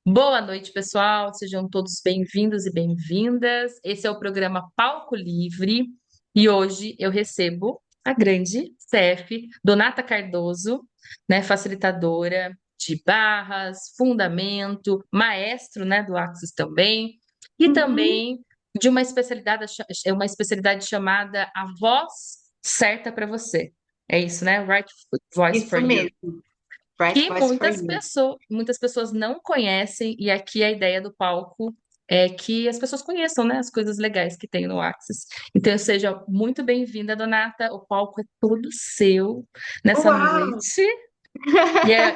Boa noite, pessoal. Sejam todos bem-vindos e bem-vindas. Esse é o programa Palco Livre e hoje eu recebo a grande CF, Donata Cardoso, né, facilitadora de barras, fundamento, maestro, né, do Axis também, e Uhum, também de uma especialidade chamada A Voz Certa para Você. É isso, né? Right Voice for isso You. mesmo. Right Que Voice for You. muitas pessoas não conhecem, e aqui a ideia do palco é que as pessoas conheçam, né, as coisas legais que tem no Axis. Então, seja muito bem-vinda, Donata. O palco é todo seu nessa Uau! noite. E é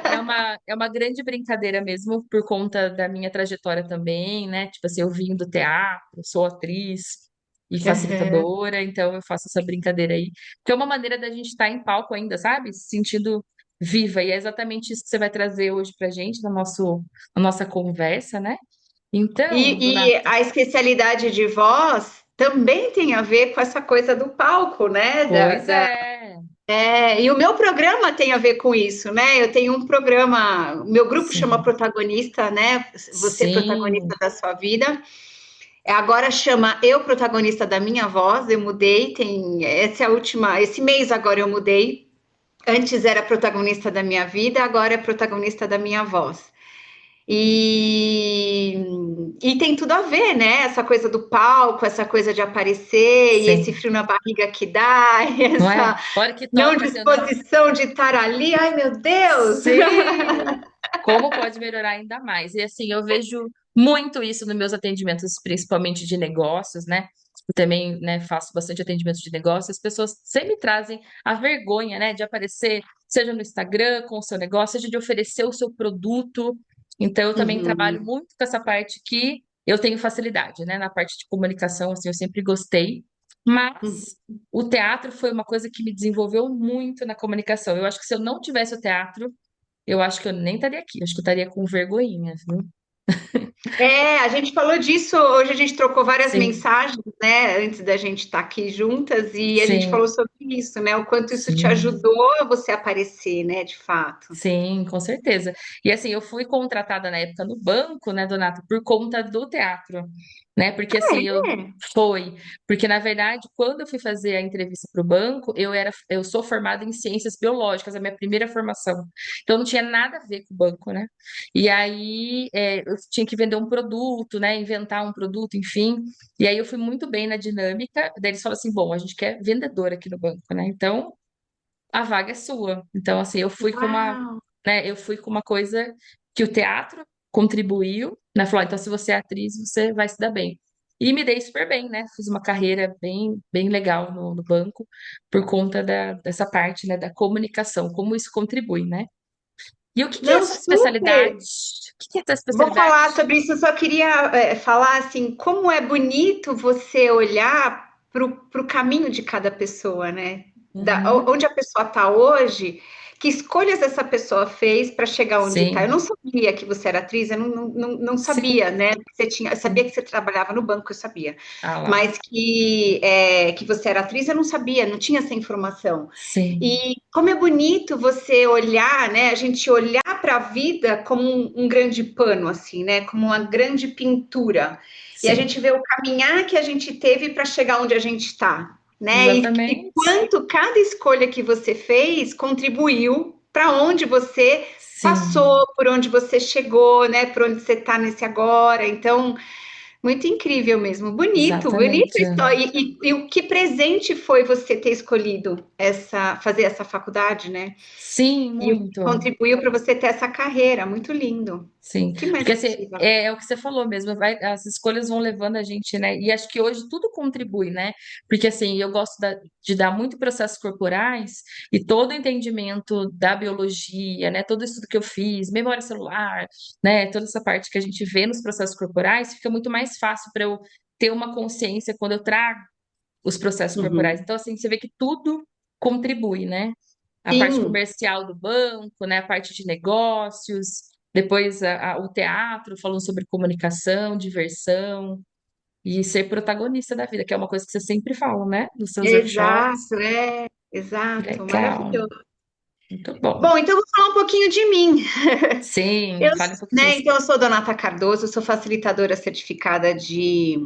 uma grande brincadeira mesmo, por conta da minha trajetória também, né? Tipo assim, eu vim do teatro, sou atriz e Uhum. facilitadora, então eu faço essa brincadeira aí, que é uma maneira da gente estar em palco ainda, sabe? Se sentindo viva. E é exatamente isso que você vai trazer hoje pra gente, na nossa conversa, né? Então, E Donata, a especialidade de voz também tem a ver com essa coisa do palco, né? pois é. E o meu programa tem a ver com isso, né? Eu tenho um programa, o meu grupo chama Sim, Protagonista, né? Você é sim. protagonista da sua vida. Agora chama Eu Protagonista da Minha Voz. Eu mudei, essa é a última, esse mês agora eu mudei. Antes era protagonista da minha vida, agora é protagonista da minha voz. E, e tem tudo a ver, né? Essa coisa do palco, essa coisa de aparecer, e esse Sim. frio na barriga que dá, e Não é? essa A hora que não toca, assim, eu nem disposição de estar ali. Ai, meu Deus! sei como pode melhorar ainda mais. E assim, eu vejo muito isso nos meus atendimentos, principalmente de negócios, né? Eu também, né, faço bastante atendimento de negócios. As pessoas sempre trazem a vergonha, né, de aparecer, seja no Instagram com o seu negócio, seja de oferecer o seu produto. Então, eu também trabalho Uhum, muito com essa parte que eu tenho facilidade, né? Na parte de comunicação, assim, eu sempre gostei. uhum. Mas o teatro foi uma coisa que me desenvolveu muito na comunicação. Eu acho que se eu não tivesse o teatro, eu acho que eu nem estaria aqui, acho que eu estaria com vergonhinha, viu? A gente falou disso, hoje a gente trocou várias Sim, mensagens, né, antes da gente estar aqui juntas, e a gente falou sim, sobre isso, né, o quanto isso te sim. ajudou a você aparecer, né, de fato. Sim, com certeza. E assim, eu fui contratada na época no banco, né, Donato, por conta do teatro, né? Porque assim, eu É. foi, porque na verdade, quando eu fui fazer a entrevista para o banco, eu sou formada em ciências biológicas, a minha primeira formação. Então não tinha nada a ver com o banco, né? E aí eu tinha que vender um produto, né? Inventar um produto, enfim. E aí eu fui muito bem na dinâmica. Daí eles falaram assim: bom, a gente quer vendedor aqui no banco, né? Então a vaga é sua. Então, assim, Uau! eu fui com uma coisa que o teatro contribuiu, né? Falou, então, se você é atriz, você vai se dar bem. E me dei super bem, né? Fiz uma carreira bem, bem legal no banco por conta dessa parte, né, da comunicação, como isso contribui, né? E o que que é Não, essa especialidade? super! O que que é essa Vou especialidade? falar sobre isso, eu só queria falar, assim, como é bonito você olhar para o caminho de cada pessoa, né? Uhum. Onde a pessoa está hoje, que escolhas essa pessoa fez para chegar onde está. Eu Sim, não sabia que você era atriz, eu não sim, sabia, né? Eu sabia sim. que você trabalhava no banco, eu sabia. Ah lá. Mas que você era atriz, eu não sabia, não tinha essa informação. Sim, E como é bonito você olhar, né? A gente olhar para a vida como um grande pano, assim, né? Como uma grande pintura. E a sim. gente vê o caminhar que a gente teve para chegar onde a gente está, né? E Exatamente. quanto cada escolha que você fez contribuiu para onde você Sim, passou, por onde você chegou, né? Por onde você está nesse agora. Então, muito incrível mesmo, bonito, bonito exatamente. isso. E o que presente foi você ter escolhido fazer essa faculdade, né? Sim, E o que muito. contribuiu para você ter essa carreira, muito lindo. Sim, Que mais porque assim, motiva? é o que você falou mesmo, as escolhas vão levando a gente, né? E acho que hoje tudo contribui, né? Porque assim, eu gosto de dar muito processos corporais e todo o entendimento da biologia, né? Todo isso que eu fiz, memória celular, né? Toda essa parte que a gente vê nos processos corporais, fica muito mais fácil para eu ter uma consciência quando eu trago os processos corporais. Uhum. Então, assim, você vê que tudo contribui, né? A parte Sim, comercial do banco, né? A parte de negócios, depois o teatro, falando sobre comunicação, diversão e ser protagonista da vida, que é uma coisa que você sempre fala, né? Nos seus workshops. exato, exato, Legal. maravilhoso. Muito bom. Bom, então eu vou falar um pouquinho de mim. Sim, Eu, fale um pouquinho de né, você. então eu sou Donata Cardoso, sou facilitadora certificada de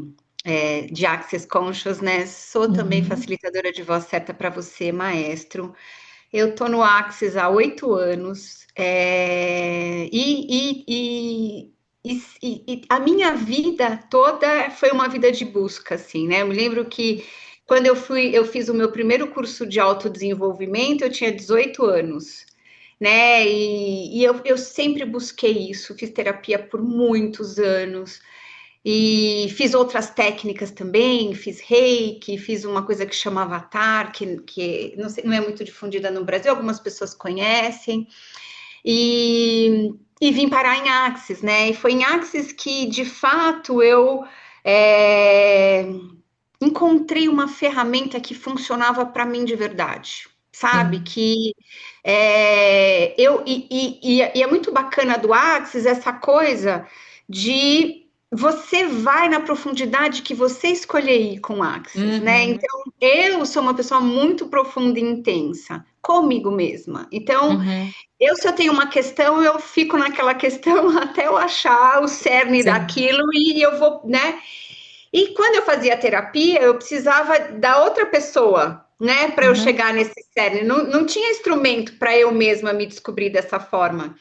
Access Conscious, né? Sou também Uhum, facilitadora de voz certa para você, maestro. Eu tô no Access há 8 anos, e a minha vida toda foi uma vida de busca, assim, né? Eu me lembro que quando eu fiz o meu primeiro curso de autodesenvolvimento, eu tinha 18 anos, né? E eu sempre busquei isso, fiz terapia por muitos anos. E fiz outras técnicas também, fiz reiki, fiz uma coisa que chama Avatar, que não, sei, não é muito difundida no Brasil, algumas pessoas conhecem, e vim parar em Axis, né? E foi em Axis que, de fato, eu é, encontrei uma ferramenta que funcionava para mim de verdade, sabe? sim. E é muito bacana do Axis essa coisa de você vai na profundidade que você escolher ir com o Axis, né? Uhum, Então, eu sou uma pessoa muito profunda e intensa comigo mesma. Então, uhum, se eu tenho uma questão, eu fico naquela questão até eu achar o cerne sim. daquilo e eu vou, né? E quando eu fazia terapia, eu precisava da outra pessoa, né, para eu Uhum, chegar nesse cerne. Não, não tinha instrumento para eu mesma me descobrir dessa forma.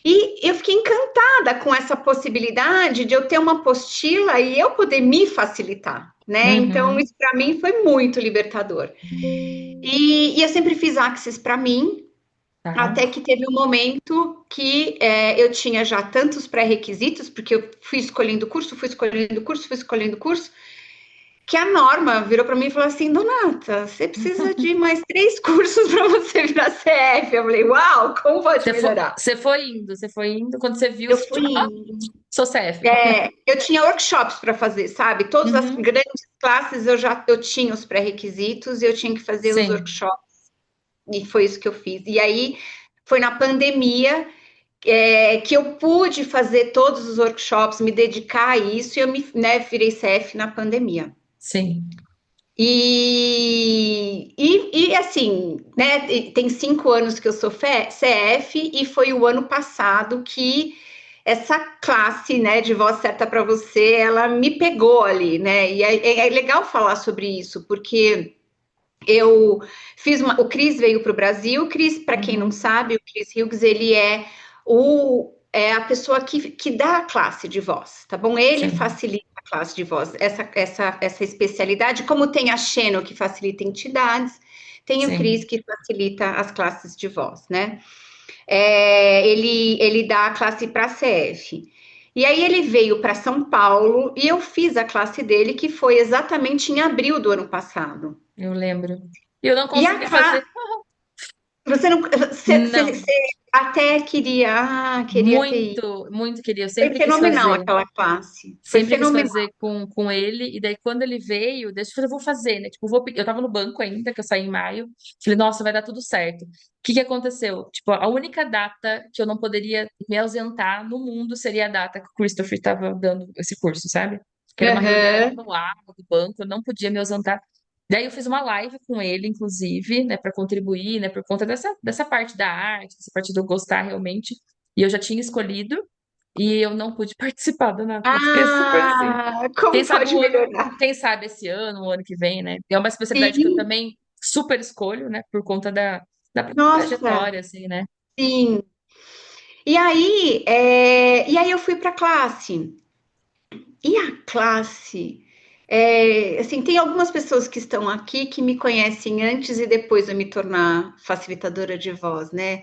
E eu fiquei encantada com essa possibilidade de eu ter uma apostila e eu poder me facilitar, né? Então, uhum, isso para mim foi muito libertador. E eu sempre fiz Axis para mim, tá. até que teve um momento que eu tinha já tantos pré-requisitos, porque eu fui escolhendo curso, fui escolhendo curso, fui escolhendo curso, que a Norma virou para mim e falou assim: Donata, você precisa de mais 3 cursos para você virar CF. Eu falei: Uau, como pode melhorar? Você foi indo, quando você viu, Eu você, fui, tipo, ah, sou CF. eu tinha workshops para fazer, sabe? Todas as Uhum, grandes classes eu tinha os pré-requisitos e eu tinha que fazer os sim, workshops e foi isso que eu fiz. E aí foi na pandemia que eu pude fazer todos os workshops, me dedicar a isso e eu né, virei CF na pandemia. sim. Assim, né? Tem 5 anos que eu sou CF e foi o ano passado que essa classe, né, de voz certa para você, ela me pegou ali, né? E é legal falar sobre isso, porque eu o Chris veio para o Brasil. O Chris, para quem não Uhum, sabe, o Chris Hughes, ele é a pessoa que dá a classe de voz, tá bom? Ele sim, facilita a classe de voz, essa especialidade, como tem a Xeno que facilita entidades, tem o Chris sim. que facilita as classes de voz, né? Ele dá a classe para CF. E aí ele veio para São Paulo e eu fiz a classe dele, que foi exatamente em abril do ano passado. Eu lembro. E eu não E a consegui classe, fazer. você não, você Não. até queria ter ido. Muito, muito queria. Eu Foi sempre quis fenomenal fazer. aquela classe. Foi Sempre quis fenomenal. fazer com ele, e daí quando ele veio, deixa eu fazer, eu vou fazer, né? Tipo, eu tava no banco ainda, que eu saí em maio. Falei, nossa, vai dar tudo certo. O que que aconteceu? Tipo, a única data que eu não poderia me ausentar no mundo seria a data que o Christopher estava dando esse curso, sabe? Que era uma reunião Aham. anual do banco, eu não podia me ausentar. Daí eu fiz uma live com ele, inclusive, né, para contribuir, né, por conta dessa parte da arte, dessa parte do gostar realmente. E eu já tinha escolhido. E eu não pude participar do nada. Eu fiquei super assim. Quem Como sabe pode o ano, melhorar? quem sabe esse ano, o ano que vem, né? É uma especialidade que eu Sim, também super escolho, né? Por conta da própria nossa, trajetória, assim, né? sim. E aí eu fui para a classe. E a classe, assim, tem algumas pessoas que estão aqui que me conhecem antes e depois de eu me tornar facilitadora de voz, né?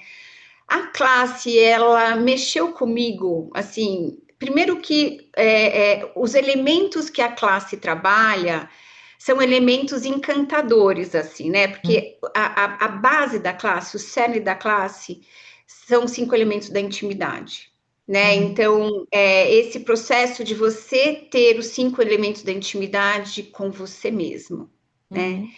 A classe, ela mexeu comigo, assim, primeiro que os elementos que a classe trabalha são elementos encantadores, assim, né? Hum, Porque a base da classe, o cerne da classe, são os 5 elementos da intimidade, né? uhum, Então, esse processo de você ter os 5 elementos da intimidade com você mesmo, né? uhum,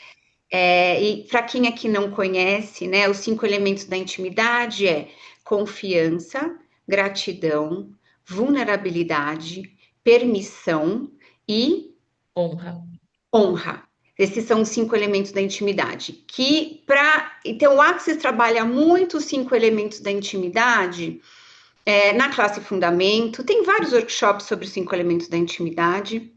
E para quem aqui não conhece, né, os 5 elementos da intimidade é confiança, gratidão, vulnerabilidade, permissão e honra. honra. Esses são os 5 elementos da intimidade. Então, o Axis trabalha muito os 5 elementos da intimidade na classe Fundamento. Tem vários workshops sobre os 5 elementos da intimidade.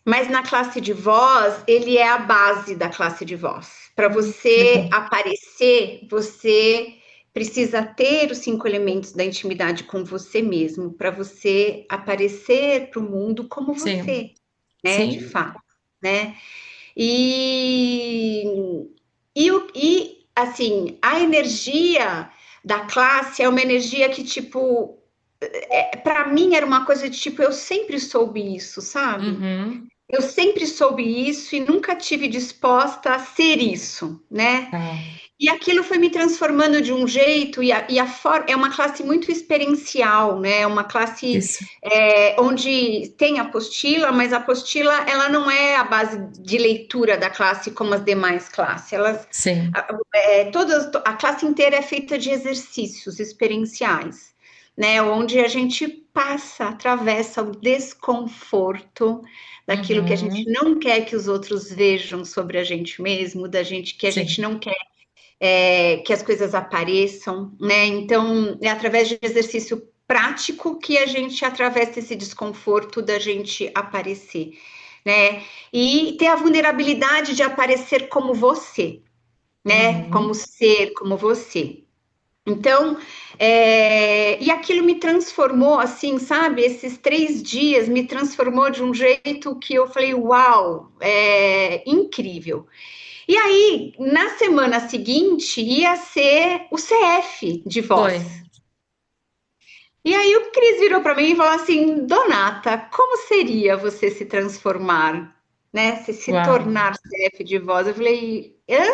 Mas na classe de voz, ele é a base da classe de voz. Para você aparecer, você precisa ter os 5 elementos da intimidade com você mesmo, para você aparecer para o mundo como Sim, você, né? De sim. fato, né? E, assim, a energia da classe é uma energia que, tipo, para mim era uma coisa de tipo, eu sempre soube isso, sabe? Uhum. Eu sempre soube isso e nunca tive disposta a ser isso, né? Tá. E aquilo foi me transformando de um jeito, é uma classe muito experiencial, né? É uma classe Isso. onde tem apostila, mas a apostila ela não é a base de leitura da classe como as demais classes. Sim. A classe inteira é feita de exercícios experienciais, né? Onde a gente passa, atravessa o desconforto daquilo que a gente Uhum. não quer que os outros vejam sobre a gente mesmo, da gente que a gente Sim. não quer que as coisas apareçam, né? Então, é através de exercício prático que a gente atravessa esse desconforto da gente aparecer, né? E ter a vulnerabilidade de aparecer como você, né? Como Uhum. ser, como você. Então, e aquilo me transformou, assim, sabe? Esses 3 dias me transformou de um jeito que eu falei, uau, é incrível. E aí, na semana seguinte, ia ser o CF de Foi. voz. E aí o Cris virou para mim e falou assim, Donata, como seria você se transformar, né? Se Uau. tornar CF de voz? Eu falei, hã?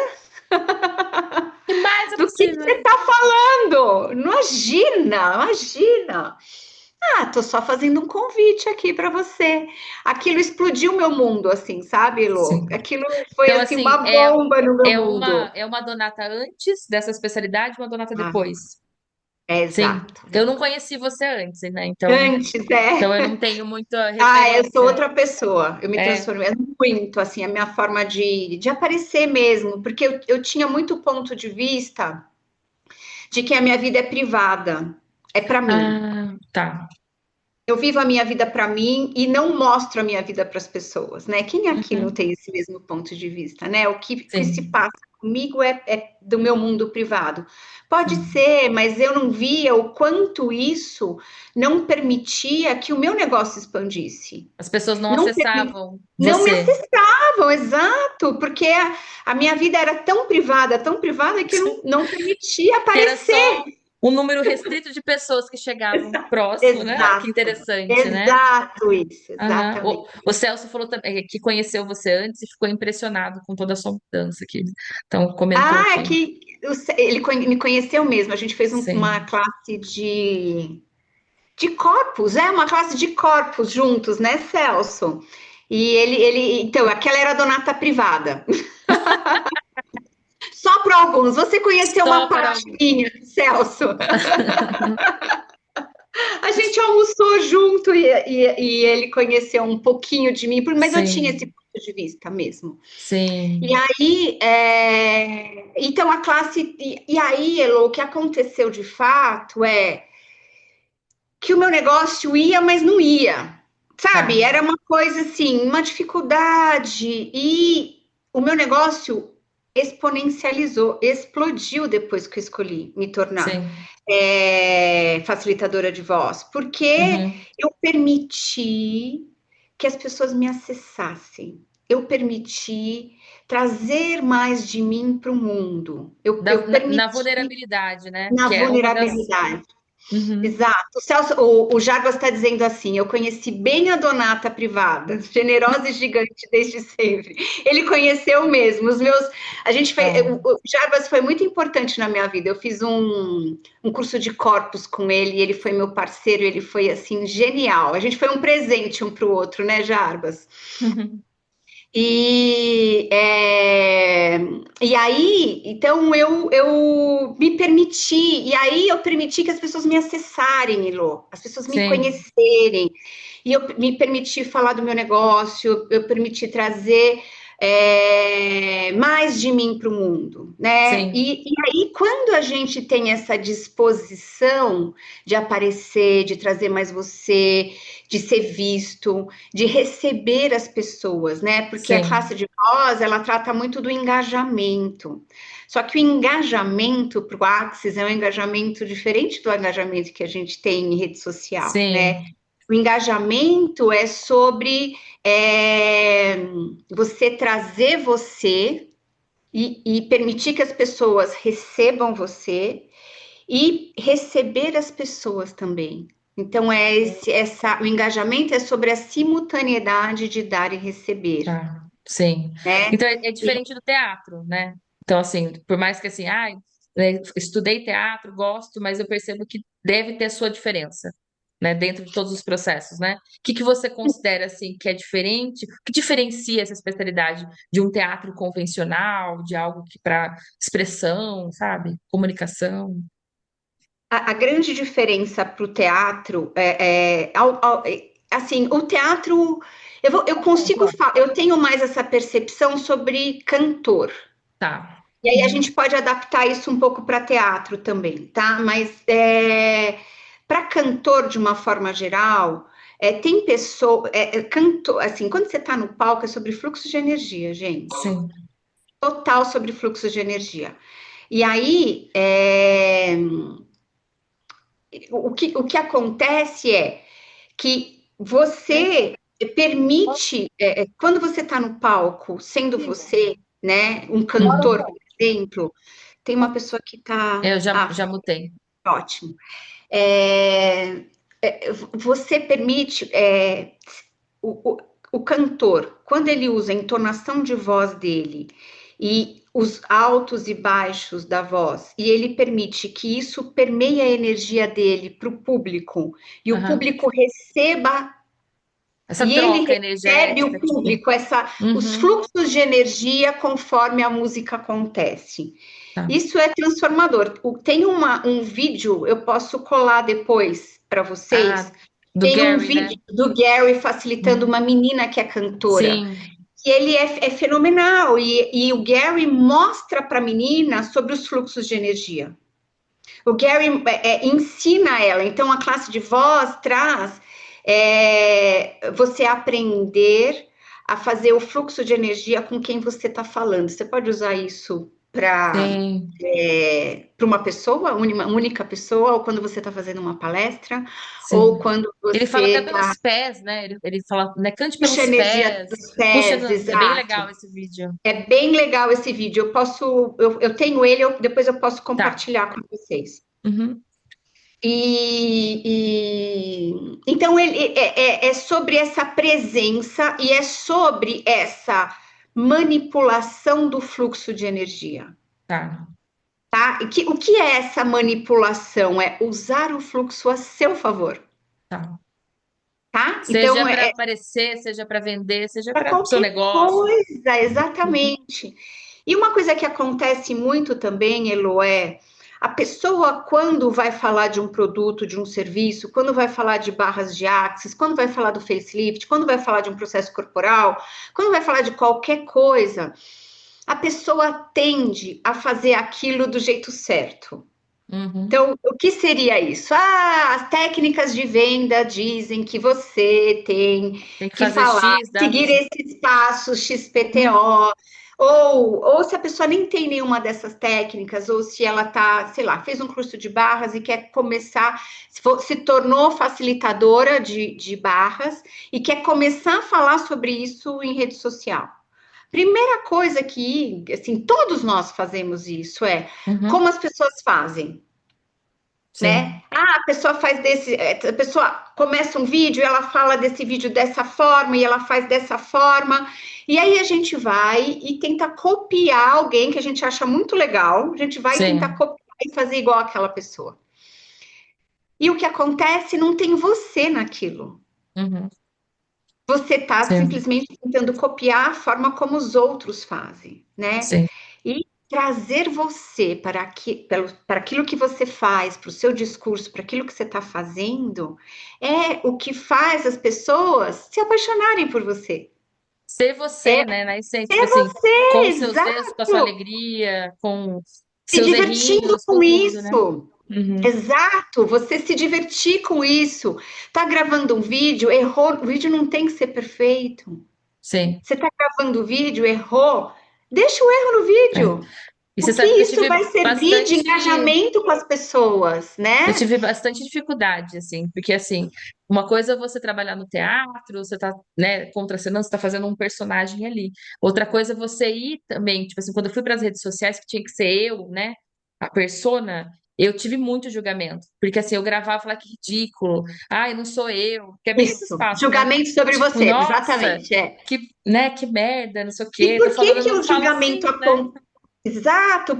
Que mais é Do que possível? você está falando? Imagina, imagina. Ah, tô só fazendo um convite aqui para você. Aquilo explodiu meu mundo, assim, sabe, Elô? Sim. Aquilo foi Então, assim assim, uma bomba no meu mundo. é uma donata antes dessa especialidade e uma donata Ah, depois. é Sim. exato. Eu não conheci você antes, né? Antes, Então eu não tenho muita Eu sou referência. outra pessoa. Eu me É. transformei muito, assim, a minha forma de aparecer mesmo, porque eu tinha muito ponto de vista de que a minha vida é privada, é para mim. Ah, tá. Eu vivo a minha vida para mim e não mostro a minha vida para as pessoas, né? Quem aqui não Uhum. tem esse mesmo ponto de vista, né? O que se Sim, passa comigo é do meu mundo privado. Pode sim. ser, mas eu não via o quanto isso não permitia que o meu negócio expandisse. As pessoas não Não, acessavam não me você. acessavam, exato, porque a minha vida era tão privada que não permitia Que era aparecer. só um número restrito de pessoas que chegavam próximo, né? Que Exato, interessante, né? exato isso, Aham. exatamente. O Celso falou também que conheceu você antes e ficou impressionado com toda a sua mudança aqui. Então, comentou Ah, é aqui. que ele me conheceu mesmo. A gente fez uma Sim. classe de corpos, uma classe de corpos juntos, né, Celso? E então, aquela era a Donata privada. Só para alguns. Você conheceu uma Só para parte algum. minha, Celso. A gente almoçou junto e ele conheceu um pouquinho de mim, mas eu tinha esse Sim, ponto de vista mesmo. E sim. aí, então a classe. E aí, Elo, o que aconteceu de fato é que o meu negócio ia, mas não ia. Sabe? Tá. Era uma coisa assim, uma dificuldade. E o meu negócio exponencializou, explodiu depois que eu escolhi me tornar Sim. facilitadora de voz, porque Uhum. eu permiti que as pessoas me acessassem. Eu permiti trazer mais de mim para o mundo. Eu Na permiti vulnerabilidade, né? na Que é uma das. vulnerabilidade. Uhum. Exato. O Jarbas está dizendo assim: eu conheci bem a Donata privada, generosa e gigante desde sempre. Ele conheceu mesmo. A gente fez, Ó, o Jarbas foi muito importante na minha vida. Eu fiz um curso de corpos com ele, ele foi meu parceiro, ele foi assim genial. A gente foi um presente um para o outro, né, Jarbas? E, e aí, então eu me permiti, e aí eu permiti que as pessoas me acessarem, Elô, as pessoas me sim. conhecerem, e eu me permiti falar do meu negócio, eu permiti trazer. mais de mim para o mundo, né? Sim, E aí, quando a gente tem essa disposição de aparecer, de trazer mais você, de ser visto, de receber as pessoas, né? Porque a sim, classe de voz, ela trata muito do engajamento. Só que o engajamento para o Axis é um engajamento diferente do engajamento que a gente tem em rede social, né? sim, O engajamento é sobre é, você trazer você e permitir que as pessoas recebam você e receber as pessoas também. Então, o engajamento é sobre a simultaneidade de dar e receber, tá, sim. né? Então é diferente do teatro, né? Então, assim, por mais que assim, estudei teatro, gosto, mas eu percebo que deve ter a sua diferença, né? Dentro de todos os processos, né? O que que você considera assim que é diferente? O que diferencia essa especialidade de um teatro convencional, de algo que para expressão, sabe? Comunicação? A grande diferença para o teatro assim, o teatro eu consigo eu tenho mais essa percepção sobre cantor. Tá. E aí a gente pode adaptar isso um pouco para teatro também, tá? Mas para cantor, de uma forma geral, tem pessoa, cantor, assim, quando você está no palco é sobre fluxo de energia, gente. Sim. Total sobre fluxo de energia. E aí, o que acontece é que você permite, quando você está no palco, sendo você, né, um cantor, por exemplo, tem uma pessoa que está. Eu já, Ah, já mutei. ótimo. É, você permite. O, o cantor, quando ele usa a entonação de voz dele e os altos e baixos da voz, e ele permite que isso permeie a energia dele para o público, e o Aham. público receba Essa e ele troca recebe o energética, tipo. público, os Uhum. fluxos de energia conforme a música acontece. Tá. Isso é transformador. Tem um vídeo, eu posso colar depois para vocês. Ah, do Tem um Gary, né? vídeo do Gary facilitando uma menina que é cantora. Sim. E ele é fenomenal. E o Gary mostra para a menina sobre os fluxos de energia. O Gary ensina ela. Então, a classe de voz traz você aprender a fazer o fluxo de energia com quem você está falando. Você pode usar isso Sim. para uma pessoa, uma única pessoa, ou quando você está fazendo uma palestra, ou Sim. quando Ele fala até você está pelos pés, né? Ele fala, né? Cante puxa a pelos energia pés. dos Puxa, pés, é bem exato. legal esse vídeo. É bem legal esse vídeo. Eu tenho ele, depois eu posso Tá. compartilhar com vocês. Uhum. Então ele é sobre essa presença e é sobre essa manipulação do fluxo de energia, Tá. tá? O que é essa manipulação? É usar o fluxo a seu favor, Tá. tá? Seja Então para é aparecer, seja para vender, seja para para o seu qualquer negócio. coisa, Uhum. exatamente. E uma coisa que acontece muito também, Elo, a pessoa, quando vai falar de um produto, de um serviço, quando vai falar de barras de axis, quando vai falar do facelift, quando vai falar de um processo corporal, quando vai falar de qualquer coisa, a pessoa tende a fazer aquilo do jeito certo. Uhum. Então, o que seria isso? Ah, as técnicas de venda dizem que você tem Tem que que fazer falar, X, seguir W. esses passos Uhum. XPTO, ou se a pessoa nem tem nenhuma dessas técnicas, ou se ela tá, sei lá, fez um curso de barras e quer começar, se tornou facilitadora de barras e quer começar a falar sobre isso em rede social. Primeira coisa que, assim, todos nós fazemos isso Uhum. como as pessoas fazem, né? Sim. Ah, a pessoa faz a pessoa começa um vídeo, ela fala desse vídeo dessa forma e ela faz dessa forma, e aí a gente vai e tenta copiar alguém que a gente acha muito legal, a gente vai tentar Sim. copiar e fazer igual aquela pessoa. E o que acontece, não tem você naquilo. Uhum. Você está Sim. simplesmente tentando copiar a forma como os outros fazem, né? Sim. E trazer você para aquilo que você faz, para o seu discurso, para aquilo que você está fazendo, é o que faz as pessoas se apaixonarem por você. ser É você, né? Na essência, tipo ser assim, você, com os seus erros, com a sua exato. alegria, com Se seus divertindo errinhos, com com tudo, né? isso. Uhum. Exato, você se divertir com isso. Tá gravando um vídeo, errou, o vídeo não tem que ser perfeito. Sim. Você tá gravando o vídeo, errou, deixa o erro no É. vídeo, E você porque sabe que isso vai servir de engajamento com as pessoas, eu né? tive bastante dificuldade, assim, porque assim, uma coisa é você trabalhar no teatro, você tá, né, contracenando, você tá fazendo um personagem ali. Outra coisa é você ir também, tipo assim, quando eu fui para as redes sociais, que tinha que ser eu, né, a persona, eu tive muito julgamento, porque assim, eu gravava e falava que ridículo, ai, não sou eu, que é bem esse Isso, espaço, né? julgamento sobre Tipo, você, nossa, exatamente, é. que, né, que merda, não sei o E quê, tô por que falando, eu que não o falo julgamento assim, né? acontece? Exato,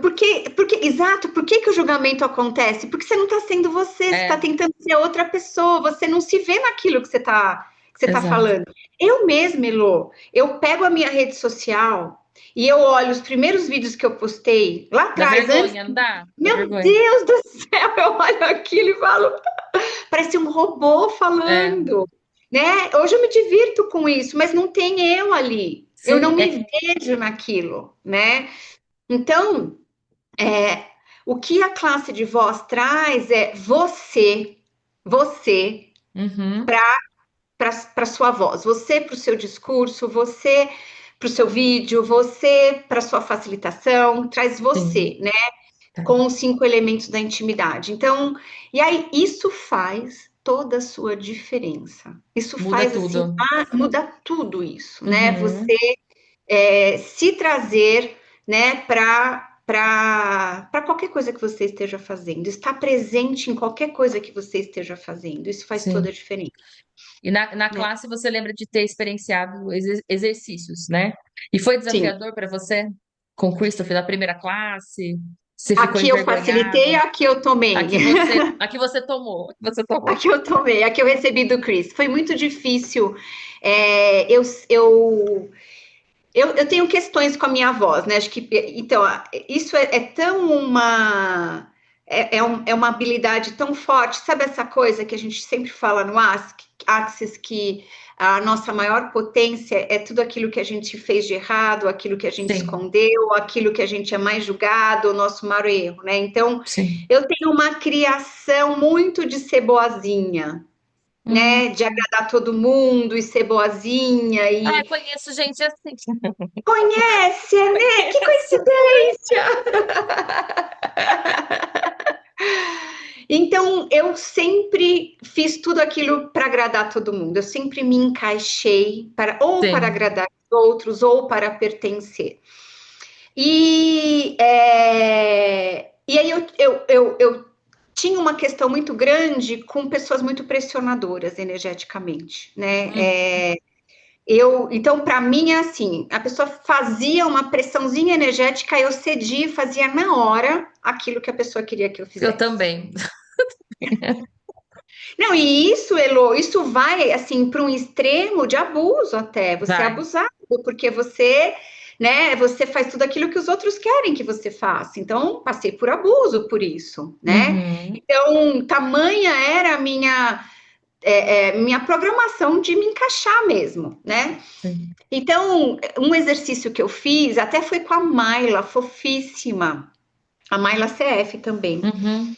exato, por que que o julgamento acontece? Porque você não está sendo você, você está É, tentando ser outra pessoa, você não se vê naquilo que você tá exato. falando. Eu mesma, Elô, eu pego a minha rede social e eu olho os primeiros vídeos que eu postei lá Dá atrás, antes. vergonha, não dá? Dá Meu vergonha. Deus do céu, eu olho aquilo e falo, parece um robô É, falando, né? Hoje eu me divirto com isso, mas não tem eu ali. Eu não sim, me vejo naquilo, né? Então, é, o que a classe de voz traz é você uhum, para sua voz, você para o seu discurso, você para o seu vídeo, você para sua facilitação, traz sim. você, né? Tá. Com os 5 elementos da intimidade. Então, e aí isso faz toda a sua diferença. Isso Muda faz assim, tudo. muda tudo isso, né? Uhum, Você se trazer, né, para qualquer coisa que você esteja fazendo, estar presente em qualquer coisa que você esteja fazendo, isso faz toda sim. a diferença, E na né? classe você lembra de ter experienciado exercícios, né? E foi Sim, desafiador para você? Com o Christopher da primeira classe? Você ficou aqui eu facilitei, envergonhada? aqui eu tomei. Aqui você tomou, aqui você tomou. Aqui eu tomei, aqui eu recebi do Chris. Foi muito difícil. É, eu tenho questões com a minha voz, né? Acho que então isso é tão uma é uma habilidade tão forte. Sabe essa coisa que a gente sempre fala no Axis que a nossa maior potência é tudo aquilo que a gente fez de errado, aquilo que a gente Sim, escondeu, aquilo que a gente é mais julgado, o nosso maior erro, né? Então, sim. eu tenho uma criação muito de ser boazinha, Hum. né? De agradar todo mundo e ser boazinha Ah, e conheço gente assim. conhece, né? Que Conheço. coincidência! Então, eu sempre fiz tudo aquilo para agradar todo mundo. Eu sempre me encaixei para Sim. agradar os outros ou para pertencer. E aí eu tinha uma questão muito grande com pessoas muito pressionadoras energeticamente, né? Hum. Então, para mim é assim: a pessoa fazia uma pressãozinha energética, eu cedia e fazia na hora aquilo que a pessoa queria que eu Eu fizesse. também. Não, e isso, Elo, isso vai assim para um extremo de abuso até, você é Vai. abusado, porque você, né, você faz tudo aquilo que os outros querem que você faça. Então, passei por abuso por isso, né? Uhum. Então, tamanha era a minha programação de me encaixar mesmo, né? Sim. Então, um exercício que eu fiz até foi com a Maila, fofíssima, a Maila CF também. Uhum.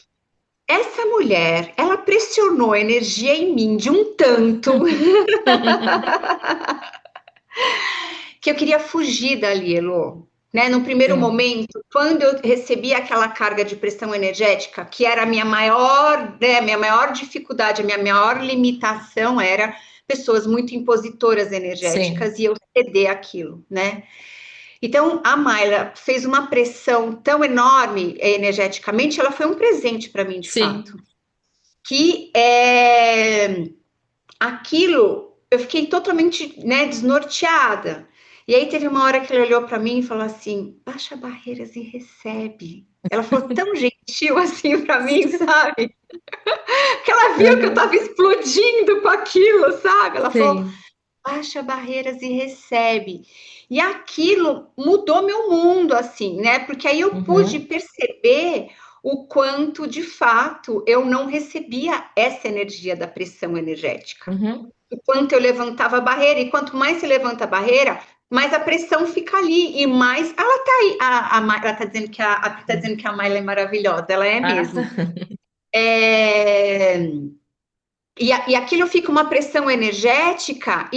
Essa mulher, ela pressionou energia em mim de um tanto que eu queria fugir dali, Elô. Né? No primeiro Sim. momento, quando eu recebi aquela carga de pressão energética, que era a minha maior, né, minha maior dificuldade, a minha maior limitação era pessoas muito impositoras Sim. energéticas e eu ceder aquilo, né? Então, a Mayla fez uma pressão tão enorme energeticamente, ela foi um presente para mim, de fato. Sim. Que aquilo, eu fiquei totalmente, né, desnorteada. E aí teve uma hora que ela olhou para mim e falou assim: baixa barreiras e recebe. Ela falou tão gentil assim para mim, sabe? Que ela viu que eu Uhum. estava explodindo com aquilo, sabe? Ela falou: Sim. baixa barreiras e recebe. E aquilo mudou meu mundo, assim, né? Porque aí eu pude Uhum. perceber o quanto, de fato, eu não recebia essa energia da pressão energética. Uhum. o quanto eu levantava a barreira, e quanto mais se levanta a barreira, mais a pressão fica ali, e mais ela tá aí, ela tá dizendo que tá dizendo que a Mayla é maravilhosa, ela é Ah, mesmo. É, e aquilo fica uma pressão energética,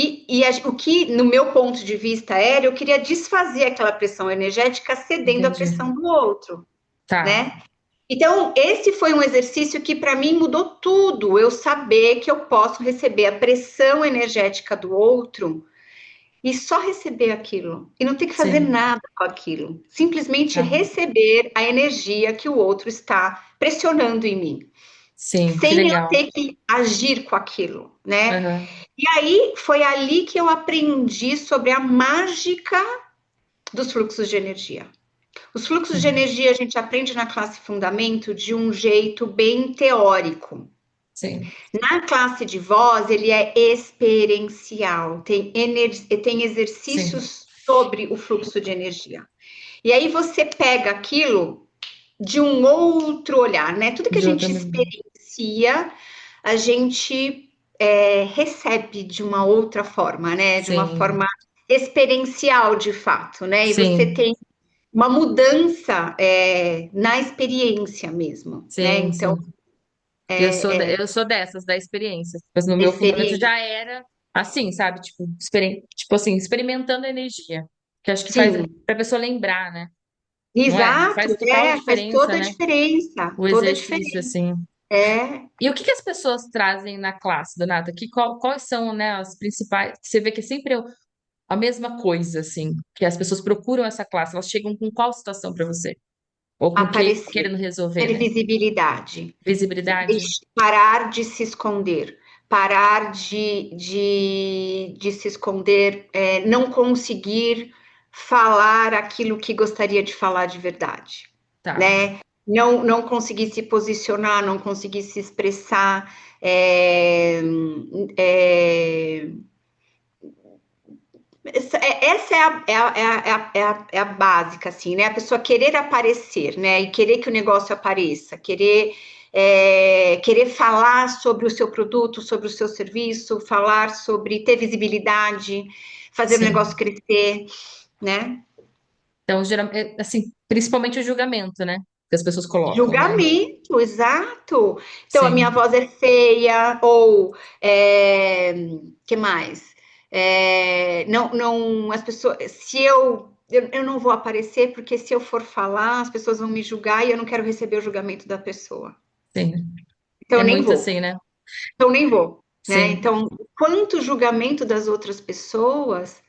o que, no meu ponto de vista, era, eu queria desfazer aquela pressão energética cedendo à entendi. pressão do outro, Tá, né? Então, esse foi um exercício que para mim mudou tudo. Eu saber que eu posso receber a pressão energética do outro e só receber aquilo. E não ter que fazer sim, nada com aquilo. Simplesmente tá. receber a energia que o outro está pressionando em mim. Sim, que Sem eu legal. ter que agir com aquilo, né? Aham, E aí foi ali que eu aprendi sobre a mágica dos fluxos de energia. Os fluxos de sim, energia a gente aprende na classe Fundamento de um jeito bem teórico. sim, Na classe de voz, ele é experiencial, tem sim. exercícios sobre o fluxo de energia. E aí você pega aquilo de um outro olhar, né? Tudo que a De outra gente maneira. experiencia, a gente recebe de uma outra forma, né? De uma Sim, forma experiencial, de fato, né? E você sim, tem uma mudança na experiência mesmo, né? sim, Então, sim. Eu sou dessas, da experiência. Mas no meu fundamento experiência, já era assim, sabe? Tipo, tipo assim, experimentando a energia. Que acho que faz sim, pra pessoa lembrar, né? Não é? exato, Faz total faz diferença, toda a né? diferença, O toda a exercício, diferença. assim. É, E o que que as pessoas trazem na classe, Donata? Quais são, né, as principais? Você vê que é sempre a mesma coisa, assim, que as pessoas procuram essa classe. Elas chegam com qual situação para você? Ou com o que aparecer, querendo resolver, ter né? visibilidade, Visibilidade? parar de se esconder, parar de se esconder, não conseguir falar aquilo que gostaria de falar de verdade, Tá. né? Não conseguir se posicionar, não conseguir se expressar, é, essa é a básica, assim, né? A pessoa querer aparecer, né? E querer que o negócio apareça, querer falar sobre o seu produto, sobre o seu serviço, falar sobre ter visibilidade, fazer o negócio Sim. crescer, né? Então, assim, principalmente o julgamento, né? Que as pessoas colocam, né? Julgamento, exato. Então, a minha Sim, voz é feia, ou que mais? Não, as pessoas, se eu não vou aparecer, porque se eu for falar, as pessoas vão me julgar e eu não quero receber o julgamento da pessoa. sim. Então, É eu nem muito vou. assim, né? Então, nem vou, né? Sim, Então, quanto julgamento das outras pessoas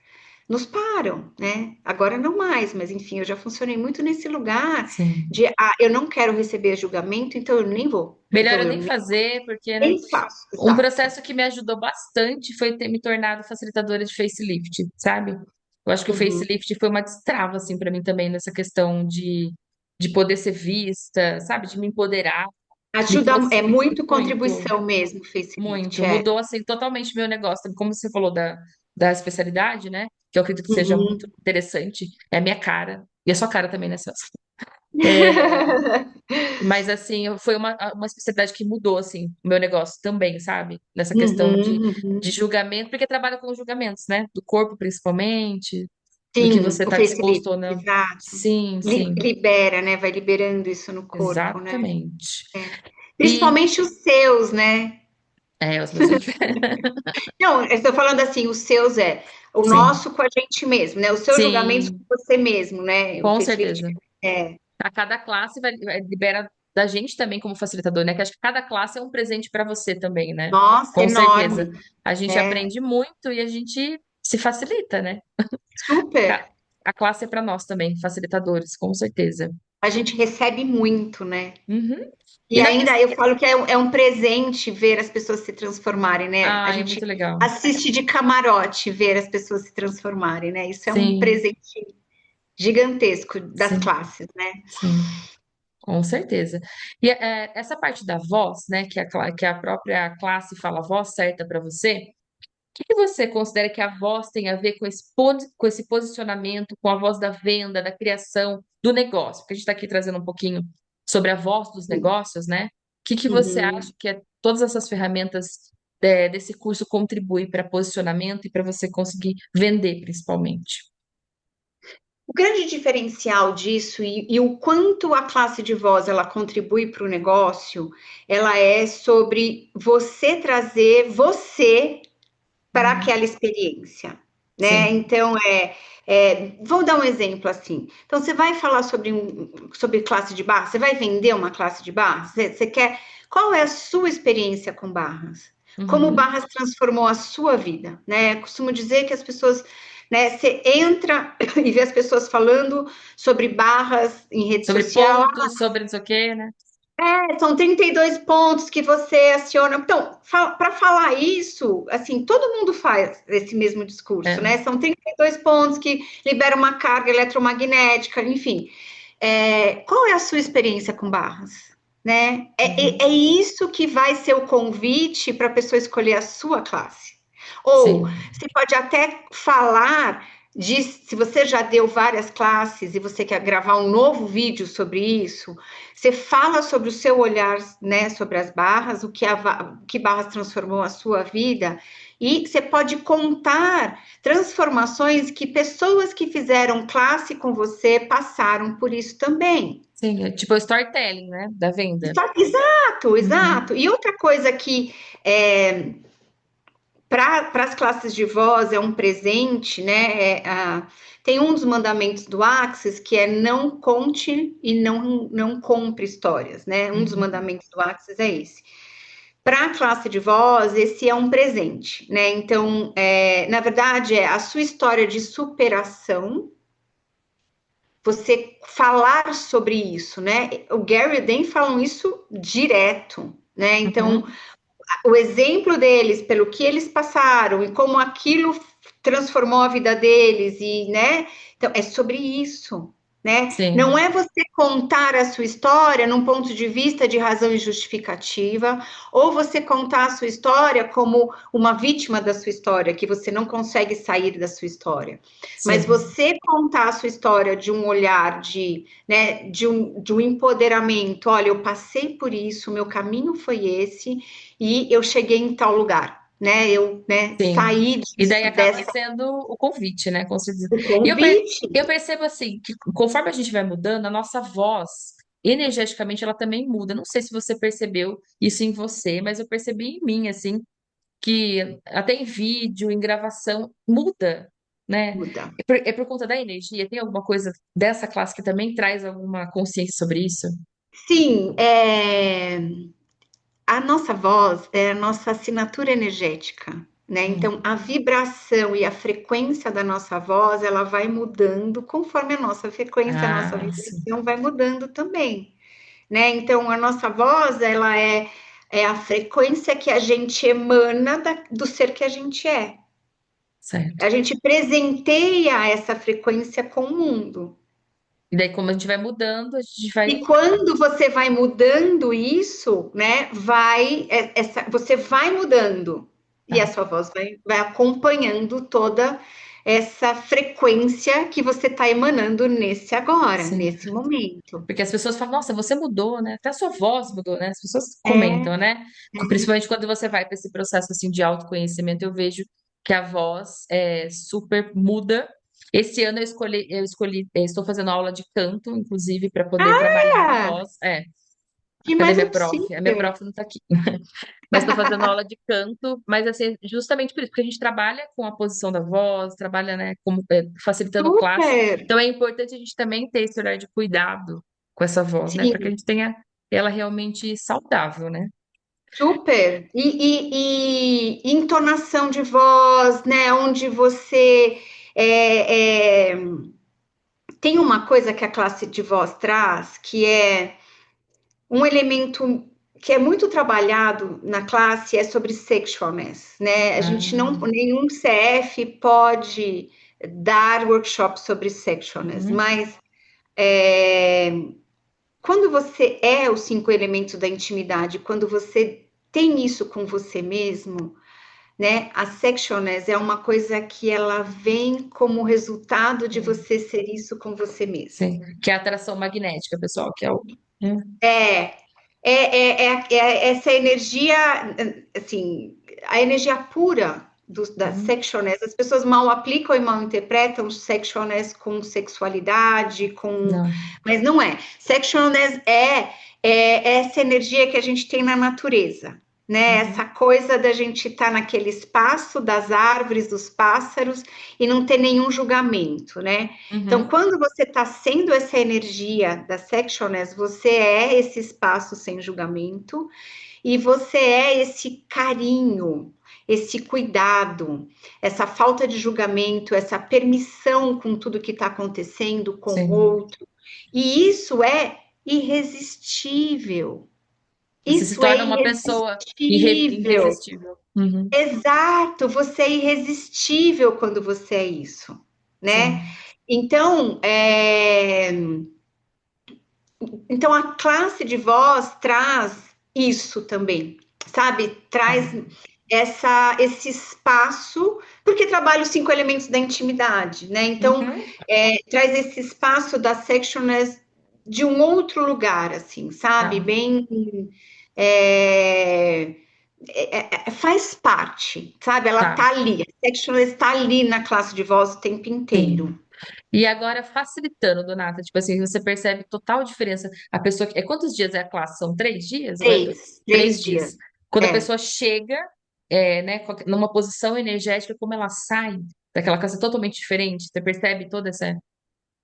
nos param, né? Agora não mais, mas enfim, eu já funcionei muito nesse lugar sim. de, eu não quero receber julgamento, então eu nem vou. Melhor Então eu eu nem nem fazer, porque, né? faço, Um exato. processo que me ajudou bastante foi ter me tornado facilitadora de facelift, sabe? Eu acho que o Uhum. facelift foi uma destrava, assim, para mim também, nessa questão de poder ser vista, sabe? De me empoderar. Me Ajuda, trouxe é muito muito, contribuição mesmo o muito. facelift, é. Mudou, assim, totalmente meu negócio. Como você falou da especialidade, né? Que eu acredito que seja muito Uhum. interessante. É a minha cara. E a sua cara também, né, Celso? Mas, assim, foi uma especialidade que mudou, assim, o meu negócio também, sabe? Nessa questão Uhum, de uhum. julgamento, porque trabalha com julgamentos, né? Do corpo, principalmente, do que Sim, você o está disposto facelift, ou não. exato. Sim, sim, Libera, né? Vai liberando isso no corpo, né? exatamente. E, Principalmente os seus, né? os meus são diferentes. Não, eu estou falando assim, os seus o Sim, nosso com a gente mesmo, né? Os seus julgamentos com sim, você mesmo, né? O com facelift certeza. é. A cada classe libera da gente também como facilitador, né? Que acho que cada classe é um presente para você também, né? Nossa, Com certeza. enorme. A gente É, aprende muito e a gente se facilita, né? super. Ca- A classe é para nós também, facilitadores, com certeza. A gente recebe muito, né? Uhum. E E na ainda questão. eu falo que é um presente ver as pessoas se transformarem, né? A Ah, é gente muito legal. assiste de camarote ver as pessoas se transformarem, né? Isso é um Sim, presente gigantesco das sim, classes, né? sim, com certeza. E essa parte da voz, né, que a própria classe fala a voz certa para você, que você considera que a voz tem a ver com com esse posicionamento, com a voz da venda, da criação do negócio? Porque a gente está aqui trazendo um pouquinho sobre a voz dos negócios, né? O que você acha Uhum. que todas essas ferramentas desse curso contribui para posicionamento e para você conseguir vender, principalmente? O grande diferencial disso e o quanto a classe de voz ela contribui para o negócio, ela é sobre você trazer você para Uhum. aquela experiência, né? Sim, Então, vou dar um exemplo assim. Então, você vai falar sobre classe de barras, você vai vender uma classe de barras? Você quer. Qual é a sua experiência com barras? Como uhum. barras transformou a sua vida, né? Costumo dizer que as pessoas, né? Você entra e vê as pessoas falando sobre barras em rede Sobre social. pontos, sobre não sei o quê, né? São 32 pontos que você aciona. Então, para falar isso, assim, todo mundo faz esse mesmo discurso, É, né? São 32 pontos que liberam uma carga eletromagnética, enfim. Qual é a sua experiência com barras? Né? É uhum. isso que vai ser o convite para a pessoa escolher a sua classe. Ou Sim, você pode até falar de se você já deu várias classes e você quer gravar um novo vídeo sobre isso, você fala sobre o seu olhar, né, sobre as barras, o que barras transformou a sua vida, e você pode contar transformações que pessoas que fizeram classe com você passaram por isso também. sim, é tipo o storytelling, né? Da venda. Exato, exato. Uhum. E outra coisa que para as classes de voz é um presente, né? Tem um dos mandamentos do Axis que é não conte e não compre histórias, né? Um dos Uhum. mandamentos do Axis é esse. Para a classe de voz, esse é um presente, né? Então, na verdade, é a sua história de superação, você falar sobre isso, né? O Gary e o Dan falam isso direto, né? Então, Uhum. o exemplo deles, pelo que eles passaram e como aquilo transformou a vida deles e, né? Então é sobre isso, né? Não Sim, é você contar a sua história num ponto de vista de razão e justificativa, ou você contar a sua história como uma vítima da sua história, que você não consegue sair da sua história. Mas sim. você contar a sua história de um olhar de, né, de um empoderamento, olha, eu passei por isso, meu caminho foi esse, e eu cheguei em tal lugar, né? Eu, né, Sim. saí E daí disso, acaba dessa sendo o convite, né? Com certeza. o E convite. eu percebo assim, que conforme a gente vai mudando, a nossa voz, energeticamente, ela também muda. Não sei se você percebeu isso em você, mas eu percebi em mim, assim, que até em vídeo, em gravação, muda, né? Muda. É por conta da energia. Tem alguma coisa dessa classe que também traz alguma consciência sobre isso? Sim, a nossa voz é a nossa assinatura energética, né? Hum. Então, a vibração e a frequência da nossa voz, ela vai mudando conforme a nossa frequência, a nossa Ah, sim. vibração vai mudando também, né? Então, a nossa voz, ela é a frequência que a gente emana do ser que a gente é. Certo. A gente presenteia essa frequência com o mundo. E daí, como a gente vai mudando, a gente vai. E quando você vai mudando isso, né, você vai mudando e a Tá. sua voz vai acompanhando toda essa frequência que você está emanando nesse agora, Sim. nesse momento. Porque as pessoas falam, nossa, você mudou, né? Até a sua voz mudou, né? As pessoas É, comentam, né? Principalmente quando você vai para esse processo assim de autoconhecimento, eu vejo que a voz super muda. Esse ano estou fazendo aula de canto, inclusive, para poder trabalhar a ah, voz. É, que cadê mais minha um prof? A minha super, prof não tá aqui. Mas estou fazendo aula de canto, mas assim, justamente por isso, porque a gente trabalha com a posição da voz, trabalha, né, como, facilitando classe. super, Então é importante a gente também ter esse olhar de cuidado com essa voz, né, para que a sim, gente tenha ela realmente saudável, né? super. E entonação de voz, né, onde você é, tem uma coisa que a classe de voz traz, que é um elemento que é muito trabalhado na classe, é sobre sexualness, né? A gente não, Ah, nenhum CF pode dar workshop sobre sexualness, uhum, mas é, quando você é os 5 elementos da intimidade, quando você tem isso com você mesmo, né? A sexualness é uma coisa que ela vem como resultado de sim, você ser isso com você mesmo. sim. Que é a atração magnética, pessoal, que é o. É, essa energia, assim, a energia pura da Uhum. sectioners, as pessoas mal aplicam e mal interpretam sectioners com sexualidade, Não. mas não é. Sectioners é essa energia que a gente tem na natureza, né? Uhum. Essa coisa da gente estar naquele espaço das árvores, dos pássaros e não ter nenhum julgamento, né? Então, Uhum. quando você está sendo essa energia da sectioners, você é esse espaço sem julgamento e você é esse carinho, esse cuidado, essa falta de julgamento, essa permissão com tudo que está acontecendo com o Sim. outro. E isso é irresistível. Você se Isso é torna uma pessoa irresistível. irresistível. Uhum. Exato, você é irresistível quando você é isso, né? Sim. Então, então a classe de voz traz isso também, sabe? Tá. Traz esse espaço, porque trabalha os 5 elementos da intimidade, né? Então, Uhum. traz esse espaço da sectioners de um outro lugar, assim, sabe? Tá. Bem. é, faz parte, sabe? Ela Tá. tá ali, a sectioners está ali na classe de voz o tempo Sim. inteiro. E agora, facilitando, Donata, tipo assim, você percebe total diferença. A pessoa. Quantos dias é a classe? São 3 dias? Três 3 dias. dias. Quando a É. pessoa chega, né, numa posição energética, como ela sai daquela classe totalmente diferente, você percebe toda essa,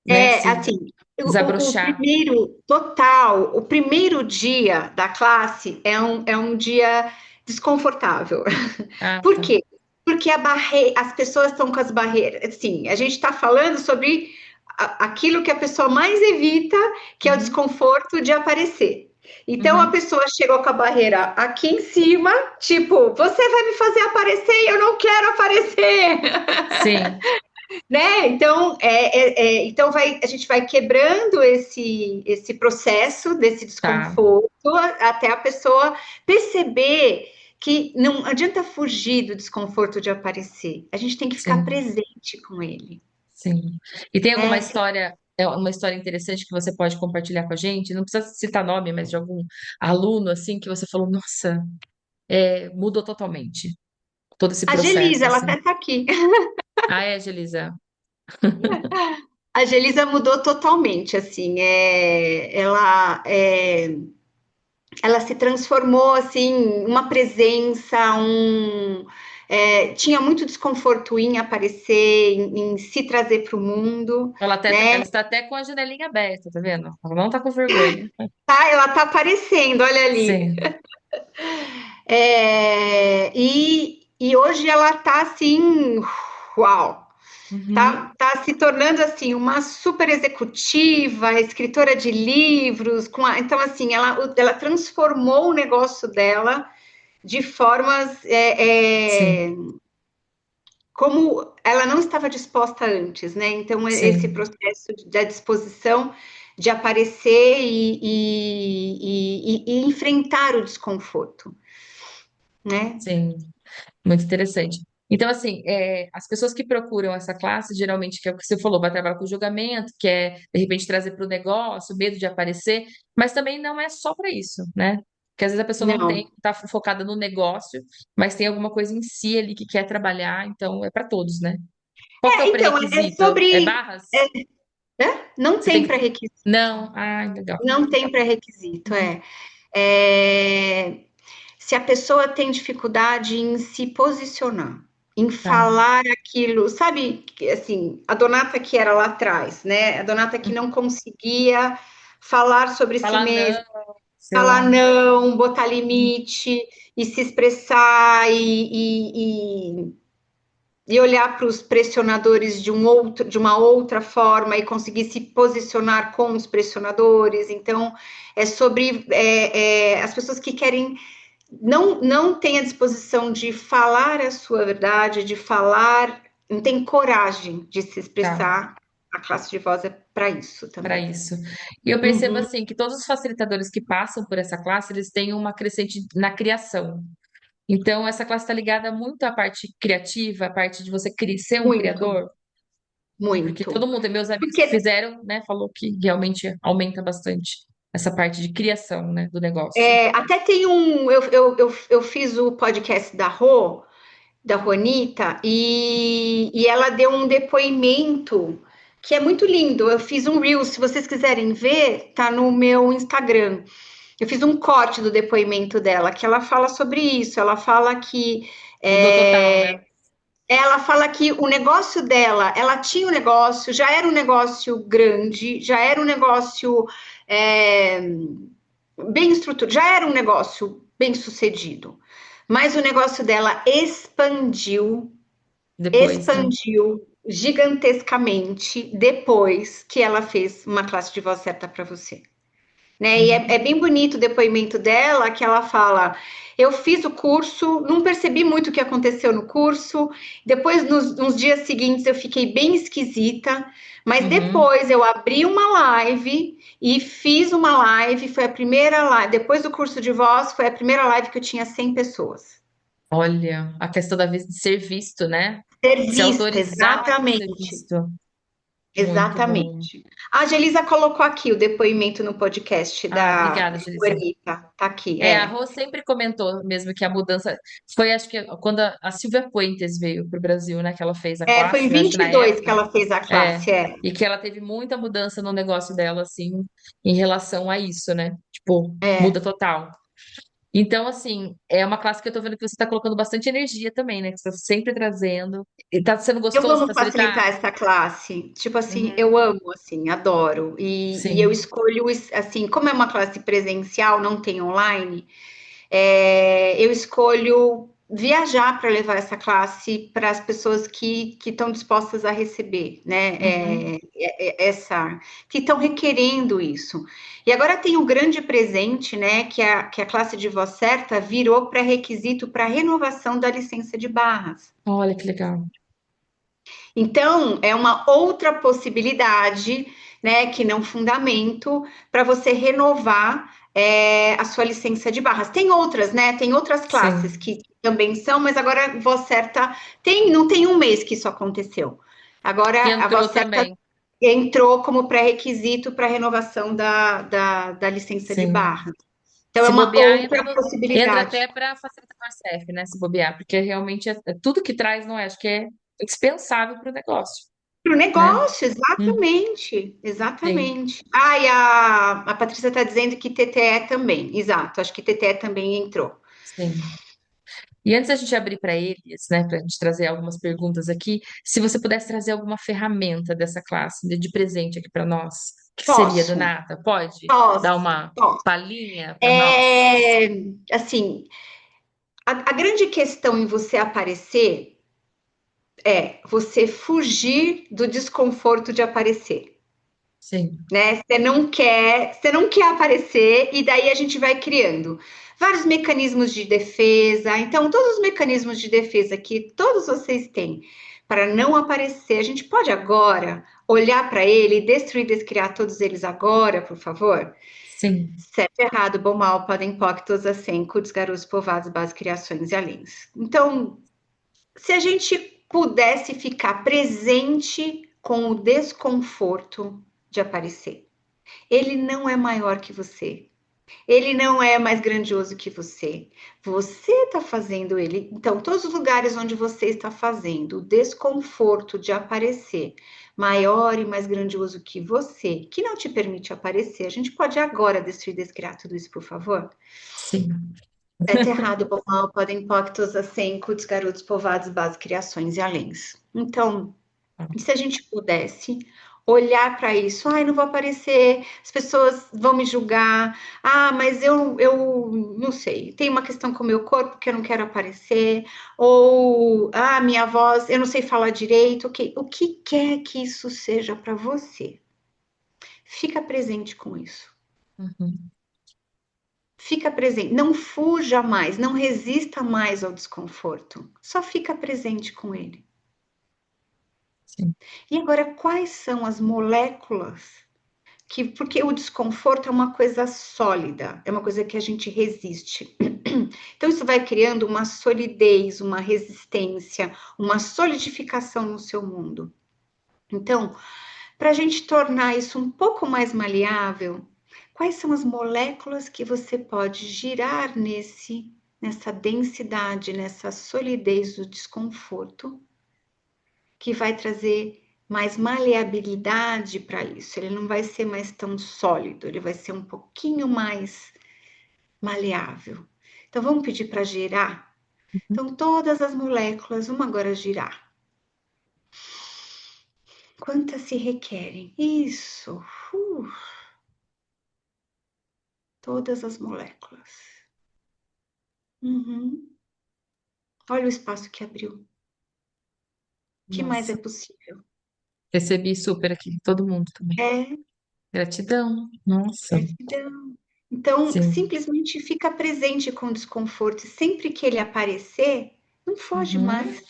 né, É, se assim, o desabrochar. primeiro, total, o primeiro dia da classe é um dia desconfortável. Ah, Por tá. quê? Porque as pessoas estão com as barreiras. Assim, a gente está falando sobre aquilo que a pessoa mais evita, que é o Uhum. desconforto de aparecer. Então a Uhum. pessoa chegou com a barreira aqui em cima, tipo, você vai me fazer aparecer e eu não quero aparecer. Sim, Né? Então, então a gente vai quebrando esse processo desse tá. desconforto até a pessoa perceber que não adianta fugir do desconforto de aparecer. A gente tem que ficar Sim, presente com ele. sim. E tem alguma Né? história, uma história interessante que você pode compartilhar com a gente? Não precisa citar nome, mas de algum aluno assim que você falou, nossa, mudou totalmente todo esse A Gelisa, processo, ela assim. até está aqui. Ah, é, Gelisa. A Gelisa mudou totalmente, assim, ela se transformou assim, uma presença, tinha muito desconforto em aparecer, em se trazer para o mundo, Ela né? está até com a janelinha aberta, tá vendo? Ela não tá com vergonha. Tá, ela tá aparecendo, olha ali. Sim. E hoje ela tá assim, uau, Uhum. tá se tornando assim uma super executiva, escritora de livros, então assim, ela transformou o negócio dela de formas Sim, como ela não estava disposta antes, né? Então, esse sim, processo da disposição de aparecer e enfrentar o desconforto, né? sim. Muito interessante. Então, assim, as pessoas que procuram essa classe, geralmente, que é o que você falou, vai trabalhar com julgamento, que é, de repente, trazer para o negócio, medo de aparecer, mas também não é só para isso, né? Porque às vezes a pessoa não tem, Não. está focada no negócio, mas tem alguma coisa em si ali que quer trabalhar, então é para todos, né? Qual que é o Então, é pré-requisito? É sobre. barras? Não Você tem tem que. pré-requisito. Não? Ah, legal. Não tem pré-requisito, Uhum. é. Se a pessoa tem dificuldade em se posicionar, em Tá. falar aquilo, sabe, assim, a Donata que era lá atrás, né? A Donata que não conseguia falar sobre si Falar mesma, não, sei falar lá. não, botar limite e se expressar e olhar para os pressionadores de uma outra forma e conseguir se posicionar com os pressionadores. Então, é sobre as pessoas que querem não tem a disposição de falar a sua verdade, de falar, não tem coragem de se Tá. expressar, a classe de voz é para isso Para também. isso. E eu percebo Uhum. assim que todos os facilitadores que passam por essa classe, eles têm uma crescente na criação. Então, essa classe está ligada muito à parte criativa, à parte de você ser um Muito, criador, porque todo muito. mundo, meus amigos que Porque fizeram, né, falou que realmente aumenta bastante. essa parte de criação, né, do negócio. Até tem eu fiz o podcast da Ronita, e ela deu um depoimento que é muito lindo. Eu fiz um Reel, se vocês quiserem ver, tá no meu Instagram. Eu fiz um corte do depoimento dela, que ela fala sobre isso. Ela fala que Mudou total, né? o negócio dela, ela tinha um negócio, já era um negócio grande, já era um negócio é, bem estruturado, já era um negócio bem sucedido. Mas o negócio dela Depois, né? expandiu gigantescamente depois que ela fez uma classe de voz certa para você. Né? E é Uhum. bem bonito o depoimento dela, que ela fala: eu fiz o curso, não percebi muito o que aconteceu no curso, depois, nos dias seguintes, eu fiquei bem esquisita, mas Uhum. depois eu abri uma live e fiz uma live, foi a primeira live, depois do curso de voz, foi a primeira live que eu tinha 100 pessoas. Olha, a questão da vez de ser visto, né? Ser Se vista, autorizar a ser exatamente. visto. Muito bom. Exatamente. A Angelisa colocou aqui o depoimento no podcast Ah, da obrigada, Julissa. Juanita. Tá aqui, A Rô sempre comentou mesmo que a mudança foi, acho que quando a Silvia Puentes veio para o Brasil, né? Que ela fez a Foi em classe, acho que na 22 que época, ela fez a classe, e que ela teve muita mudança no negócio dela, assim, em relação a isso, né? Tipo, muda total. Então, assim, é uma classe que eu tô vendo que você tá colocando bastante energia também, né? Que você tá sempre trazendo. E tá sendo Eu gostoso amo facilitar? facilitar essa classe. Tipo assim, Uhum. eu amo, assim, adoro. E eu Sim. escolho, assim, como é uma classe presencial, não tem online, eu escolho viajar para levar essa classe para as pessoas que estão dispostas a receber, né? Uhum. Que estão requerendo isso. E agora tem um grande presente, né? Que a classe de voz certa virou pré-requisito para a renovação da licença de barras. Olha que legal. Então, é uma outra possibilidade, né, que não fundamento, para você renovar a sua licença de barras. Tem outras, né? Tem outras classes Sim. que também são, mas agora Voz Certa não tem um mês que isso aconteceu. Agora Que a Voz entrou Certa também. entrou como pré-requisito para renovação da licença de Sim. barras. Então é Se uma bobear, outra entra possibilidade. até para facilitar o CF, né? Se bobear, porque realmente é tudo que traz, não é? Acho que é indispensável para o negócio, Para o né? negócio, Hum, exatamente, sim, exatamente. Ah, e a Patrícia está dizendo que TTE também, exato, acho que TTE também entrou. sim. E antes da gente abrir para eles, né, para a gente trazer algumas perguntas aqui, se você pudesse trazer alguma ferramenta dessa classe de presente aqui para nós, o que seria do Posso, nada? Pode dar posso, uma posso. palhinha para nós? É, assim, a grande questão em você aparecer é você fugir do desconforto de aparecer. Sim, Né? Você não quer aparecer, e daí a gente vai criando vários mecanismos de defesa. Então, todos os mecanismos de defesa que todos vocês têm para não aparecer, a gente pode agora olhar para ele e destruir, descriar todos eles agora, por favor? sim, Certo, errado, bom, mal, podem, poc, todos assim, cudos, garotos, povoados, base, criações e alins. Então, se a gente pudesse ficar presente com o desconforto de aparecer, ele não é maior que você. Ele não é mais grandioso que você. Você está fazendo ele. Então, todos os lugares onde você está fazendo o desconforto de aparecer maior e mais grandioso que você, que não te permite aparecer, a gente pode agora destruir, descriar tudo isso, por favor? sim. Certo, errado, bom, mal, podem, pactos, assim, cutos, garotos, povados, base, criações e alens. Então, e se a gente pudesse olhar para isso? Ai, não vou aparecer, as pessoas vão me julgar. Ah, mas eu não sei, tem uma questão com o meu corpo que eu não quero aparecer. Ou, ah, minha voz, eu não sei falar direito. Ok, o que quer que isso seja para você? Fica presente com isso. Uhum, Fica presente, não fuja mais, não resista mais ao desconforto. Só fica presente com ele. sim. E agora, quais são as moléculas porque o desconforto é uma coisa sólida, é uma coisa que a gente resiste. Então, isso vai criando uma solidez, uma resistência, uma solidificação no seu mundo. Então, para a gente tornar isso um pouco mais maleável, quais são as moléculas que você pode girar nessa densidade, nessa solidez do desconforto, que vai trazer mais maleabilidade para isso. Ele não vai ser mais tão sólido, ele vai ser um pouquinho mais maleável. Então, vamos pedir para girar? Então, todas as moléculas, vamos agora girar. Quantas se requerem? Isso. Todas as moléculas. Uhum. Olha o espaço que abriu. O que mais é Nossa, possível? recebi super aqui, todo mundo também. É Gratidão. Nossa, gratidão. Então, sim. simplesmente fica presente com o desconforto. E sempre que ele aparecer, não foge Uhum, mais.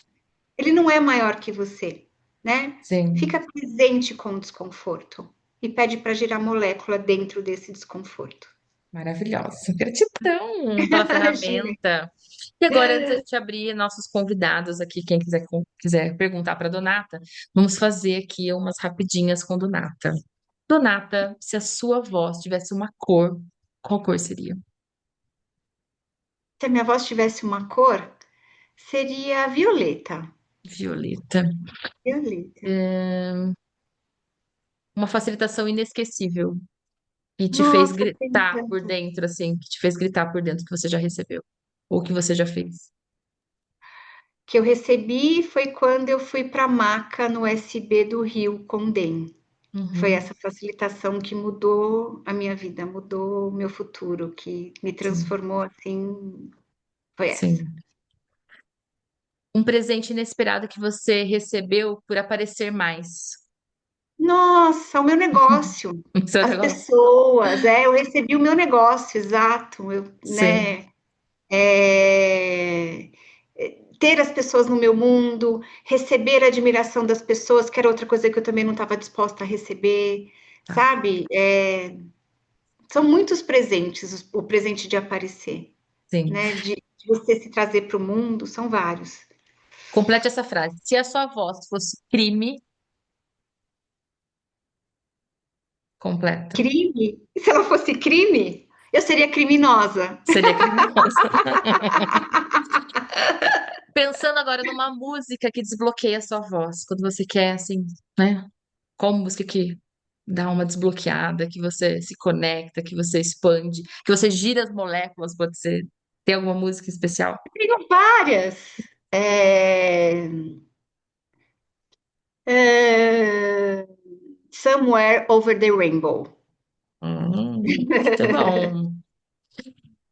Ele não é maior que você, né? sim. Fica presente com o desconforto e pede para girar molécula dentro desse desconforto. Maravilhosa. Gratidão pela Gira. ferramenta. E agora, antes de a gente abrir nossos convidados aqui, quem quiser perguntar para a Donata, vamos fazer aqui umas rapidinhas com Donata. Donata, se a sua voz tivesse uma cor, qual cor seria? Se a minha voz tivesse uma cor, seria violeta. Violeta. Violeta. É, uma facilitação inesquecível e te fez Nossa, gritar por pensando. dentro, assim, que te fez gritar por dentro que você já recebeu, ou que você já fez. Que eu recebi foi quando eu fui para a maca no SB do Rio Condem. Foi Uhum, essa facilitação que mudou a minha vida, mudou o meu futuro, que me sim, transformou assim. Foi essa. sim. Um presente inesperado que você recebeu por aparecer mais. Nossa, o meu negócio, Seu as negócio. pessoas, eu recebi o meu negócio, exato, Sim, né? é, ter as pessoas no meu mundo, receber a admiração das pessoas, que era outra coisa que eu também não estava disposta a receber, tá. sabe? São muitos presentes, o presente de aparecer, Sim. né? De você se trazer para o mundo, são vários. Complete essa frase. Se a sua voz fosse crime, completa. Crime? E se ela fosse crime, eu seria criminosa. Seria criminosa. Pensando agora numa música que desbloqueia a sua voz, quando você quer, assim, né? Qual música que dá uma desbloqueada, que você se conecta, que você expande, que você gira as moléculas, pode ser. Tem alguma música especial? Tenho várias. É, é, Somewhere Over the Rainbow. Muito bom.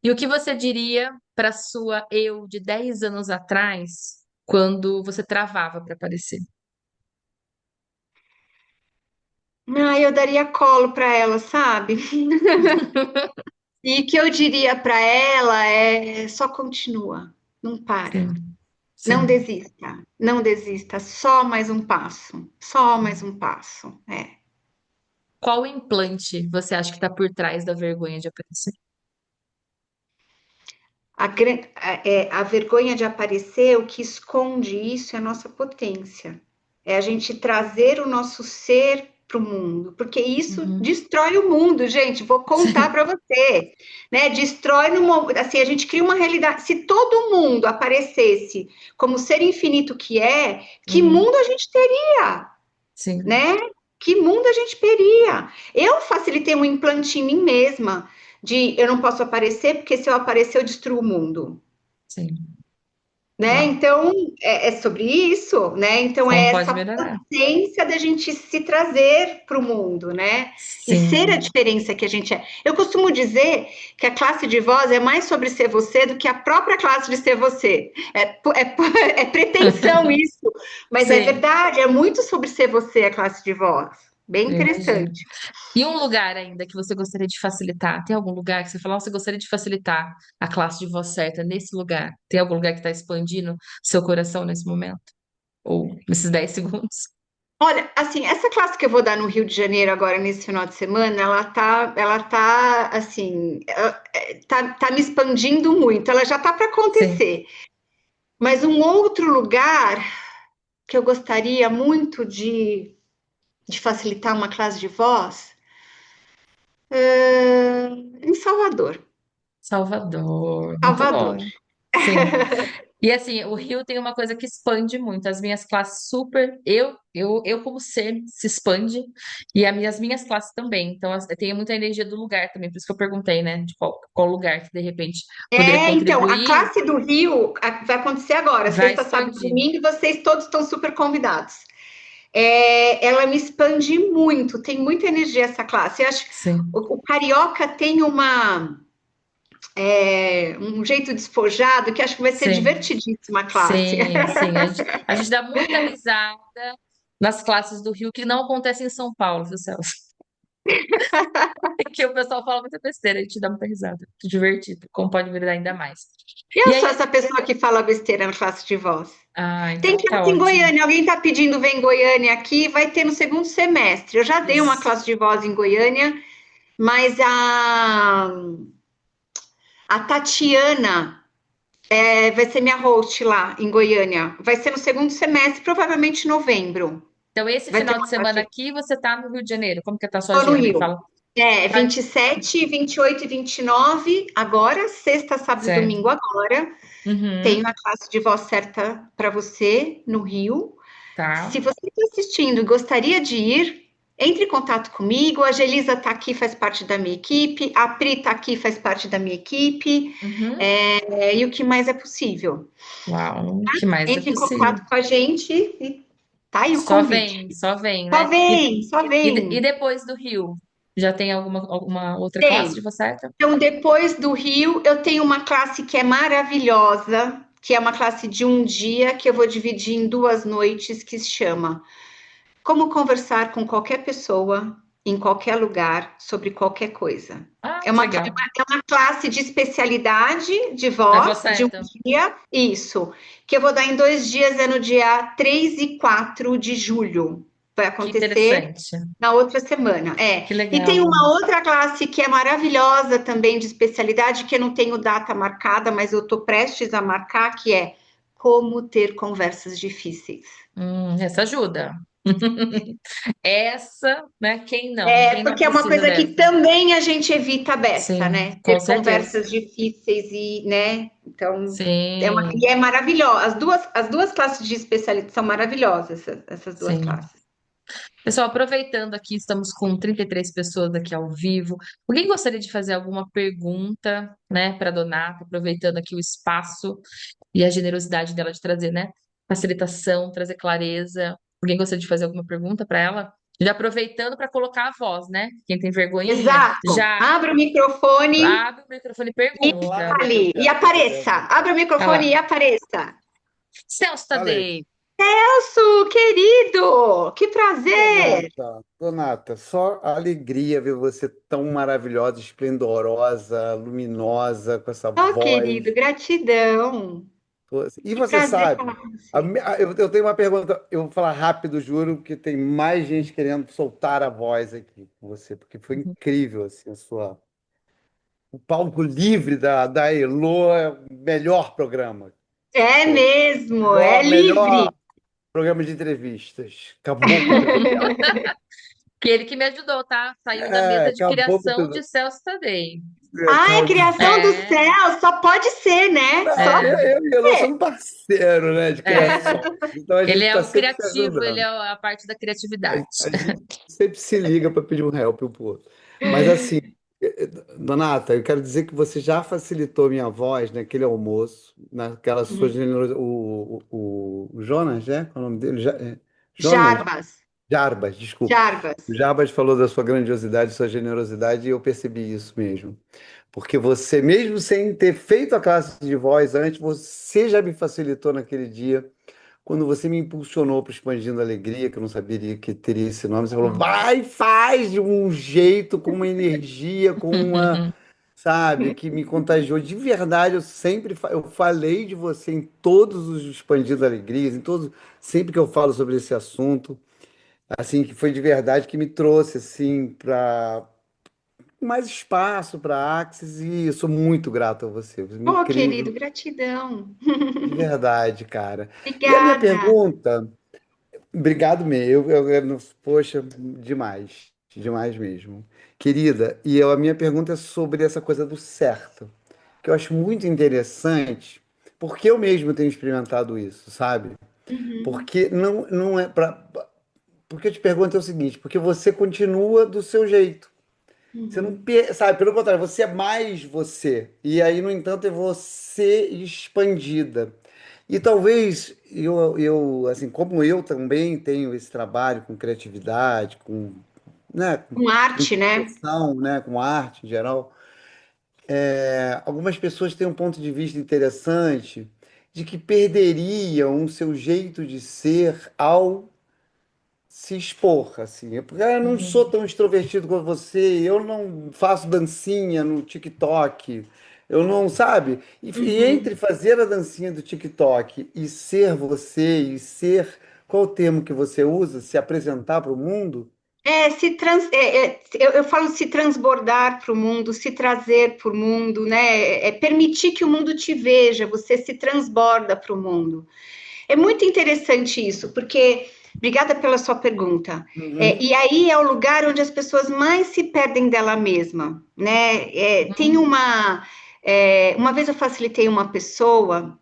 E o que você diria para sua eu de 10 anos atrás, quando você travava para aparecer? Eu daria colo para ela, sabe? E o que eu diria para ela é só continua, não para, Sim, não sim, desista, não desista, só mais um passo, só mais sim. um passo. Qual implante você acha que está por trás da vergonha de aparecer? A vergonha de aparecer, o que esconde isso é a nossa potência. É a gente trazer o nosso ser para o mundo, porque isso Uhum. destrói o mundo, gente. Vou contar Sim. para você, né? Destrói assim, a gente cria uma realidade. Se todo mundo aparecesse como ser infinito que é, que Uhum. mundo a gente teria, Sim, né? Que mundo a gente teria? Eu facilitei um implante em mim mesma de eu não posso aparecer, porque se eu aparecer eu destruo o mundo, sim. né? Uau. Então é sobre isso, né? Então é Como pode essa melhorar? potência da gente se trazer para o mundo, né? E ser a Sim, diferença que a gente é. Eu costumo dizer que a classe de voz é mais sobre ser você do que a própria classe de ser você. É pretensão isso, mas é sim, verdade, é muito sobre ser você a classe de voz. Bem eu imagino. interessante. E um lugar ainda que você gostaria de facilitar? Tem algum lugar que você falou, você gostaria de facilitar a classe de voz certa nesse lugar? Tem algum lugar que está expandindo seu coração nesse momento? Ou nesses 10 segundos? Olha, assim, essa classe que eu vou dar no Rio de Janeiro agora nesse final de semana, assim, tá me expandindo muito. Ela já tá para Sim. acontecer. Mas um outro lugar que eu gostaria muito de facilitar uma classe de voz Em Salvador. Salvador, muito Salvador. bom. Sim. E assim, o Rio tem uma coisa que expande muito. As minhas classes super, eu como ser se expande e as minhas classes também. Então, eu tenho muita energia do lugar também. Por isso que eu perguntei, né, de qual lugar que de repente poderia Então, a contribuir, classe do Rio vai acontecer agora, vai sexta, sábado e expandir. domingo, e vocês todos estão super convidados. Ela me expande muito, tem muita energia essa classe. Eu acho que Sim. o carioca tem um jeito despojado que acho que vai ser Sim. divertidíssima a classe. Sim, sim. A gente dá muita risada nas classes do Rio que não acontecem em São Paulo, viu, Celso? Que o pessoal fala muita besteira, a gente dá muita risada. Muito divertido, como pode virar ainda mais. E E eu sou aí, essa pessoa que fala besteira na classe de voz. Tem então tá classe em ótimo. Goiânia, alguém está pedindo vem Goiânia aqui, vai ter no segundo semestre. Eu já dei uma Isso. classe de voz em Goiânia, mas a Tatiana vai ser minha host lá em Goiânia. Vai ser no segundo semestre, provavelmente em novembro. Então, esse Vai ter final de uma semana classe. aqui, você tá no Rio de Janeiro. Como que tá a sua Estou no agenda? Me Rio. fala. Tá. 27, 28 e 29 agora, sexta, sábado e Certo. domingo agora. Tenho Uhum. a classe de voz certa para você no Rio. Se Tá. você está assistindo e gostaria de ir, entre em contato comigo. A Gelisa está aqui, faz parte da minha equipe. A Pri está aqui, faz parte da minha equipe. Uhum. E o que mais é possível? Uau, o que mais é Entre em possível? contato com a gente e tá aí o convite. Só vem, Só né? vem, só E vem. depois do Rio, já tem alguma outra classe de Tem. você certa? Então, depois do Rio, eu tenho uma classe que é maravilhosa, que é uma classe de um dia, que eu vou dividir em 2 noites, que se chama Como Conversar com Qualquer Pessoa, em Qualquer Lugar, sobre qualquer coisa. Ah, É que uma, legal. é uma classe de especialidade de Da voz voz, de um certa. dia, isso, que eu vou dar em 2 dias, é no dia 3 e 4 de julho. Vai Que acontecer interessante. na outra semana, Que E tem legal. uma outra classe que é maravilhosa também de especialidade, que eu não tenho data marcada, mas eu estou prestes a marcar, que é como ter conversas difíceis. Essa ajuda. Essa, né? Quem não Porque é uma precisa coisa que dessa? também a gente evita a beça, Sim, né? com Ter certeza. conversas difíceis e, né? Então, Sim, é maravilhosa. As duas classes de especialidade são maravilhosas, essas duas sim. classes. Pessoal, aproveitando aqui, estamos com 33 pessoas aqui ao vivo. Alguém gostaria de fazer alguma pergunta, né, para a Donata, aproveitando aqui o espaço e a generosidade dela de trazer, né, facilitação, trazer clareza. Alguém gostaria de fazer alguma pergunta para ela? Já aproveitando para colocar a voz, né? Quem tem vergonhinha, Exato. já Abra o microfone abre o microfone e e pergunta. Claro que eu fale. E quero fazer apareça. pergunta. Abra o Olha microfone e lá. apareça. Celso Falei, Tadei. Celso, querido, que prazer. Donata, só alegria ver você tão maravilhosa, esplendorosa, luminosa, com essa Oh, querido, voz. gratidão. E Que você prazer falar sabe, com você. eu tenho uma pergunta, eu vou falar rápido, juro, porque tem mais gente querendo soltar a voz aqui com você, porque foi incrível assim, o palco livre da Elô é o melhor programa. É Show. mesmo, é Melhor livre. programa de entrevistas. Acabou com o intermediário. Que ele que me ajudou, tá? Saiu da É, mesa de acabou com criação tudo. de Celso Tadei. Ah, é Claudio. criação do É, céu, só pode ser, né? Só Não, é, eu e Elô somos parceiro, né, de é. criação. Então a Ele gente é está o sempre se criativo, ele é ajudando. a parte da criatividade. A gente sempre se liga para pedir um help um pro outro. Mas assim, Donata, eu quero dizer que você já facilitou minha voz naquele almoço, naquela sua generosidade. O Jonas, né? Qual é o nome dele? Jonas? Jarbas, Jarbas, desculpa. O Jarbas. Jarbas falou da sua grandiosidade, sua generosidade, e eu percebi isso mesmo. Porque você, mesmo sem ter feito a classe de voz antes, você já me facilitou naquele dia, quando você me impulsionou para o Expandindo Alegria, que eu não sabia que teria esse nome. Você falou, vai, faz de um jeito, com uma energia, com uma, sabe, que me contagiou. De verdade, eu falei de você em todos os Expandindo Alegrias, em todos, sempre que eu falo sobre esse assunto. Assim, que foi de verdade que me trouxe, assim, para mais espaço para a Axis e eu sou muito grato a você. Você é Oh, querido, incrível, gratidão. de verdade, cara. E a minha Obrigada. pergunta, obrigado mesmo, poxa, demais. demais mesmo. Querida, a minha pergunta é sobre essa coisa do certo, que eu acho muito interessante, porque eu mesmo tenho experimentado isso, sabe? Uhum, Porque não é para. Porque eu te pergunto é o seguinte, porque você continua do seu jeito. Você não, uhum. sabe, pelo contrário, você é mais você. E aí, no entanto, é você expandida. E talvez assim, como eu também tenho esse trabalho com criatividade, né, Com com arte, né? expressão, né, com arte em geral, algumas pessoas têm um ponto de vista interessante de que perderiam o seu jeito de ser ao se expor, assim. Porque eu não sou Uhum, tão extrovertido como você, eu não faço dancinha no TikTok, eu não, sabe? E Uhum. entre fazer a dancinha do TikTok e ser você, e ser, qual o termo que você usa? Se apresentar para o mundo? Eu falo se transbordar para o mundo, se trazer para o mundo, né? É permitir que o mundo te veja, você se transborda para o mundo. É muito interessante isso, porque, obrigada pela sua pergunta. Uhum. E aí é o lugar onde as pessoas mais se perdem dela mesma, né? uhum, Uma vez eu facilitei uma pessoa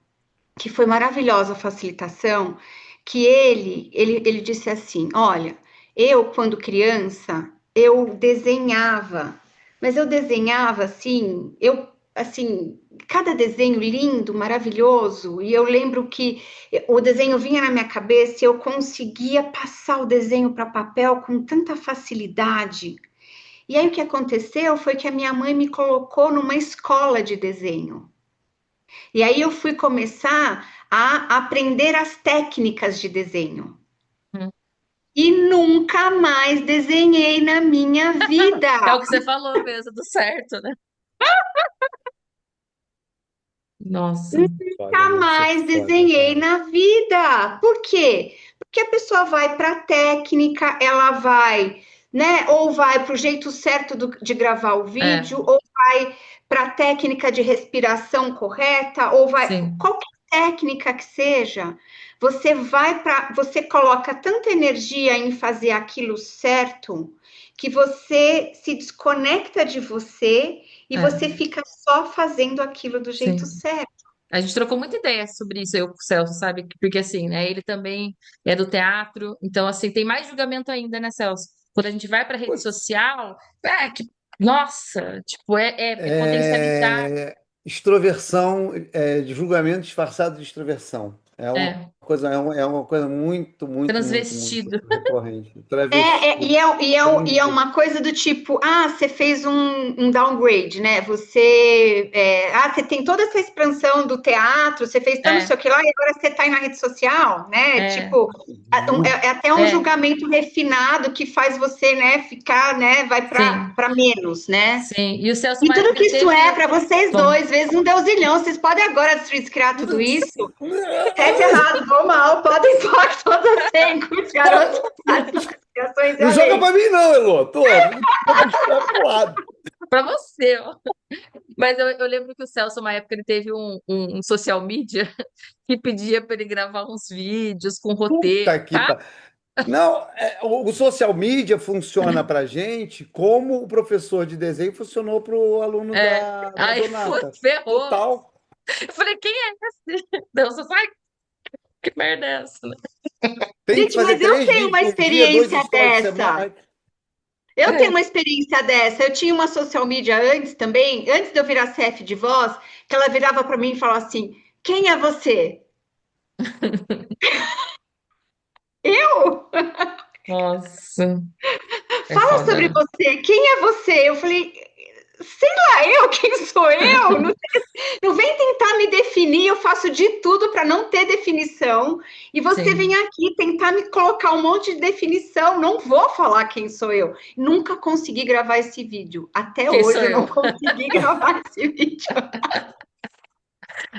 que foi maravilhosa a facilitação, que ele disse assim: olha, eu quando criança eu desenhava, mas eu desenhava assim, cada desenho lindo, maravilhoso, e eu lembro que o desenho vinha na minha cabeça e eu conseguia passar o desenho para papel com tanta facilidade. E aí o que aconteceu foi que a minha mãe me colocou numa escola de desenho. E aí eu fui começar a aprender as técnicas de desenho. uhum. E nunca mais desenhei na minha É vida. o que você falou mesmo, do certo, né? Nossa. Olha, Nunca deve ser mais foda, desenhei cara. na vida. Por quê? Porque a pessoa vai para a técnica, ela vai, né? Ou vai para o jeito certo de gravar o É, vídeo, ou vai para a técnica de respiração correta, ou vai sim. qualquer técnica que seja. Você coloca tanta energia em fazer aquilo certo que você se desconecta de você e você É, fica só fazendo aquilo do jeito sim. certo. A gente trocou muita ideia sobre isso, eu com o Celso, sabe? Porque assim, né? Ele também é do teatro, então assim, tem mais julgamento ainda, né, Celso? Quando a gente vai para rede Putz, social, nossa, tipo, é potencializar. extroversão, de julgamento disfarçado de extroversão. É, É uma coisa muito, muito, muito, muito transvestido. recorrente. Travesti. E é uma coisa do tipo, você fez um downgrade, né? Você tem toda essa expansão do teatro, você fez tanto não sei É, o que lá, e agora você tá aí na rede social, né? é, Tipo, é até um é, julgamento refinado que faz você, né, ficar, né, vai sim, para menos, né? sim. E o Celso, E uma tudo época, que ele isso é teve. para vocês Bom, dois, vezes um deusilhão, vocês podem agora criar tudo isso? Certo, errado, bom, mal, podem pôr todas sem, garoto, criações e Não joga além. pra mim, não, Elô. Tô puxando pro lado. pra você, ó. Mas eu lembro que o Celso, uma época, ele teve um social media que pedia para ele gravar uns vídeos com roteiro, Puta que tá? pariu. Não, o social media funciona pra gente como o professor de desenho funcionou pro aluno É. da Aí Donata. ferrou. Total. Eu falei, quem é esse? Deus, sai, que merda é essa, né? Tem que Gente, fazer mas eu três tenho vídeos uma por dia, dois experiência stories por semana. dessa. Eu tenho uma experiência dessa. Eu tinha uma social media antes também, antes de eu virar CF de voz, que ela virava para mim e falava assim: quem é você? Eu? Nossa, é Fala foda, sobre né? você. Quem é você? Eu falei, sei lá, eu, quem sou eu? Não, não vem tentar me definir, eu faço de tudo para não ter definição. E você vem Sim. aqui tentar me colocar um monte de definição. Não vou falar quem sou eu. Nunca consegui gravar esse vídeo. Até Quem sou hoje eu não eu? consegui gravar esse vídeo.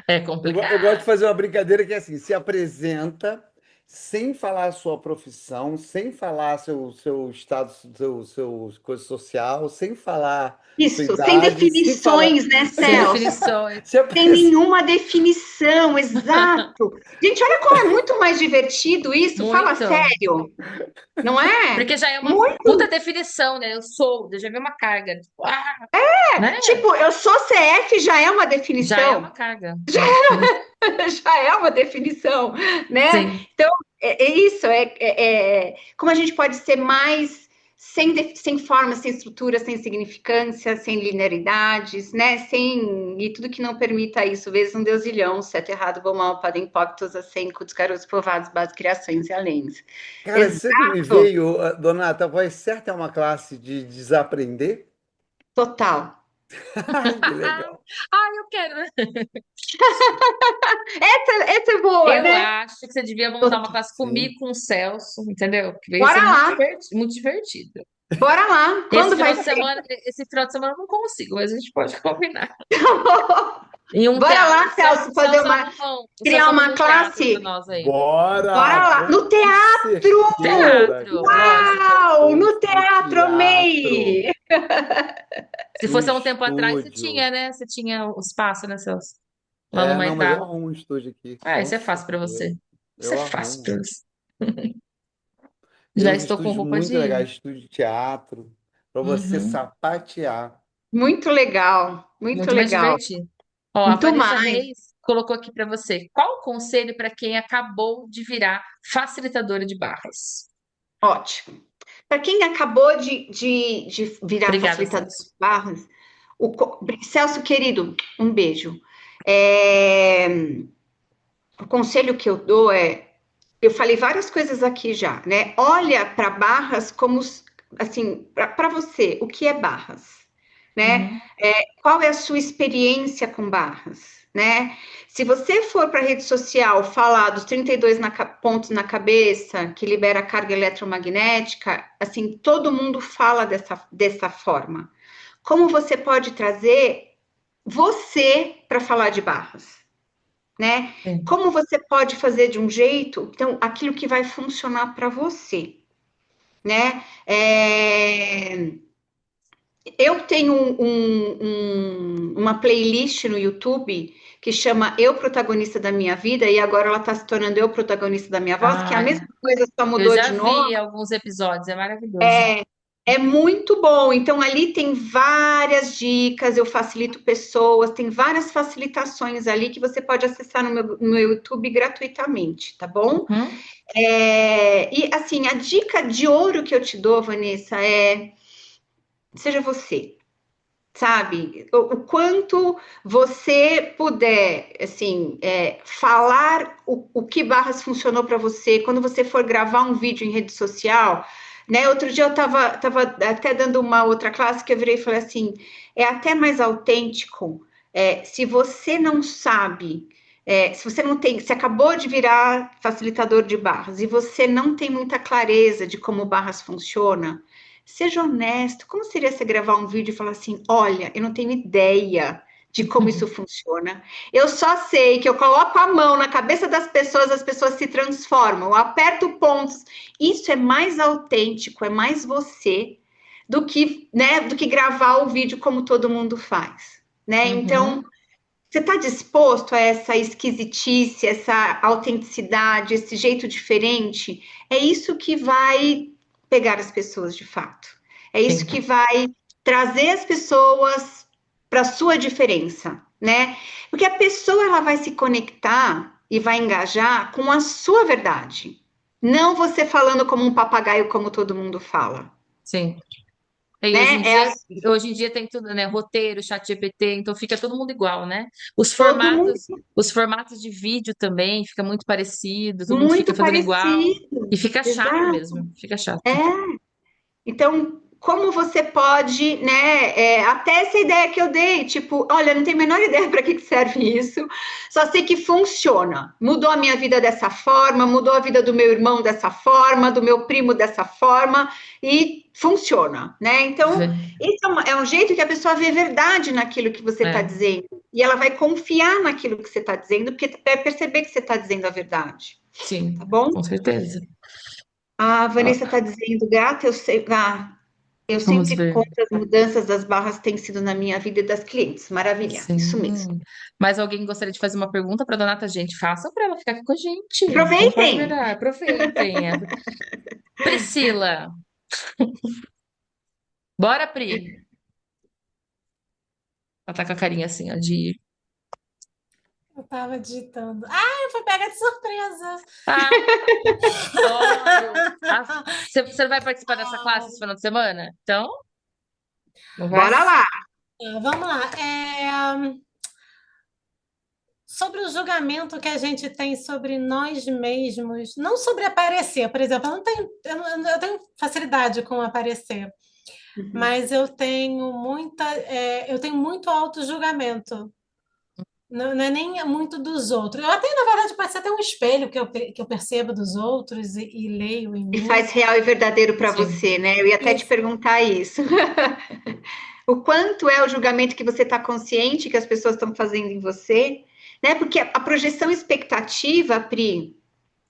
É Eu gosto de complicado. fazer uma brincadeira que é assim, se apresenta sem falar a sua profissão, sem falar seu status, seu coisa social, sem falar sua Isso, sem idade, sem falar. definições, né, Sem Sem, Celso? definições. se a Sem pessoa- nenhuma definição, exato. Gente, olha como é muito mais divertido isso, fala Muito. sério, não é? Porque já é uma Muito. puta definição, né? Eu sou, já vem uma carga. Tipo, né? Tipo, eu sou CF já é uma Já é uma definição, carga, né? já é uma definição, né? Sim. Então, é isso, como a gente pode ser mais sem forma, sem estrutura, sem significância, sem linearidades, né? E tudo que não permita isso, vezes um deusilhão, certo, errado, bom, mal, podem, pactos, acenco, garotos povoados, base, criações e além. Cara, você que me Exato, veio, Donata, a voz certa é uma classe de desaprender? total. Que legal. Eu quero, né? Essa é boa, Eu né? acho que você devia montar uma Total. classe Sim. comigo, com o Celso, entendeu? Porque ia Bora ser muito lá, divertido, muito divertido. bora lá. Quando vai ser? Esse final de semana eu não consigo, mas a gente pode combinar. Em um Bora teatro. lá, Celso, O criar Celso uma arruma um teatro pra classe. nós aí. Bora! Bora lá. No Com certeza, Teatro, cara. lógico. Uau! No No teatro, teatro, amei! Se no fosse há um tempo atrás, você estúdio. tinha, né? Você tinha o espaço, né, Celso? Lá no É, não, mas eu Maitá. arrumo um estúdio aqui, Ah, com isso é fácil pra você. certeza. Isso é Eu fácil arrumo. pra você. Tem Já uns estou com estúdios roupa de muito ir. legais, estúdio de teatro, para você Uhum. sapatear. Muito legal, muito Muito mais legal. divertido. Ó, a Muito Vanessa mais. Reis colocou aqui pra você. Qual o conselho para quem acabou de virar facilitadora de barras? Ótimo. Para quem acabou de virar Obrigada, facilitador de Celso. barras, Celso, querido, um beijo. É, o conselho que eu dou eu falei várias coisas aqui já, né? Olha para barras como, assim, para você, o que é barras, né? Uhum. Qual é a sua experiência com barras, né? Se você for para a rede social falar dos 32 pontos na cabeça, que libera carga eletromagnética, assim, todo mundo fala dessa forma. Como você pode trazer você para falar de barras? Né? Sim. Como você pode fazer de um jeito, então, aquilo que vai funcionar para você, né? Eu tenho uma playlist no YouTube que chama Eu Protagonista da Minha Vida, e agora ela está se tornando Eu Protagonista da Minha Voz, que é a Ai, mesma coisa, só eu mudou já de nome. vi alguns episódios, é maravilhoso. É muito bom. Então, ali tem várias dicas, eu facilito pessoas, tem várias facilitações ali que você pode acessar no meu YouTube gratuitamente, tá bom? Uhum. E assim, a dica de ouro que eu te dou, Vanessa, seja você, sabe? O quanto você puder, assim, falar o que barras funcionou para você, quando você for gravar um vídeo em rede social, né? Outro dia eu tava até dando uma outra classe que eu virei e falei assim, é até mais autêntico, se você não sabe, se você não tem, se acabou de virar facilitador de barras e você não tem muita clareza de como barras funciona, seja honesto. Como seria você gravar um vídeo e falar assim: olha, eu não tenho ideia de como isso funciona. Eu só sei que eu coloco a mão na cabeça das pessoas, as pessoas se transformam, eu aperto pontos. Isso é mais autêntico, é mais você do que, né, do que gravar o vídeo como todo mundo faz, né? Então, Uhum. você está disposto a essa esquisitice, essa autenticidade, esse jeito diferente? É isso que vai pegar as pessoas de fato. É isso Sim, que vai trazer as pessoas para a sua diferença, né? Porque a pessoa ela vai se conectar e vai engajar com a sua verdade. Não você falando como um papagaio, como todo mundo fala, sim. E né? hoje em dia tem tudo, né? Roteiro, chat GPT, então fica todo mundo igual, né? Todo mundo Os formatos de vídeo também fica muito parecido, todo mundo fica muito fazendo igual e parecido. fica chato Exato. mesmo, fica chato. Então, como você pode, né? Até essa ideia que eu dei, tipo, olha, não tenho a menor ideia para que serve isso, só sei que funciona. Mudou a minha vida dessa forma, mudou a vida do meu irmão dessa forma, do meu primo dessa forma, e funciona, né? Então, esse é um jeito que a pessoa vê verdade naquilo que você está É, dizendo, e ela vai confiar naquilo que você está dizendo, porque vai perceber que você está dizendo a verdade. Sim, tá bom? com certeza. A Ah, Vanessa está dizendo, gata, eu vamos sempre ver. conto as mudanças das barras têm sido na minha vida e das clientes. Maravilha, isso mesmo. Sim. Mas alguém gostaria de fazer uma pergunta para Donata? Gente, façam para ela ficar aqui com a gente. Não pode Aproveitem! virar. Aproveitem. Priscila. Bora, Pri. Ela tá com a carinha assim, ó, de. Eu tava digitando. Ah, eu fui pega de surpresa. Ah, adoro. Você não vai participar dessa classe esse final de semana? Então, não vai? Bora lá! Vamos lá. Sobre o julgamento que a gente tem sobre nós mesmos, não sobre aparecer, por exemplo, eu tenho facilidade com aparecer, Uhum. mas eu tenho muito auto-julgamento. Não, não é nem muito dos outros. Eu até, na verdade, pode ser até um espelho que eu percebo dos outros e leio em E mim. faz real e verdadeiro para Sim. você, né? Eu ia até te Isso. perguntar isso. O quanto é o julgamento que você está consciente que as pessoas estão fazendo em você, né? Porque a projeção expectativa, Pri,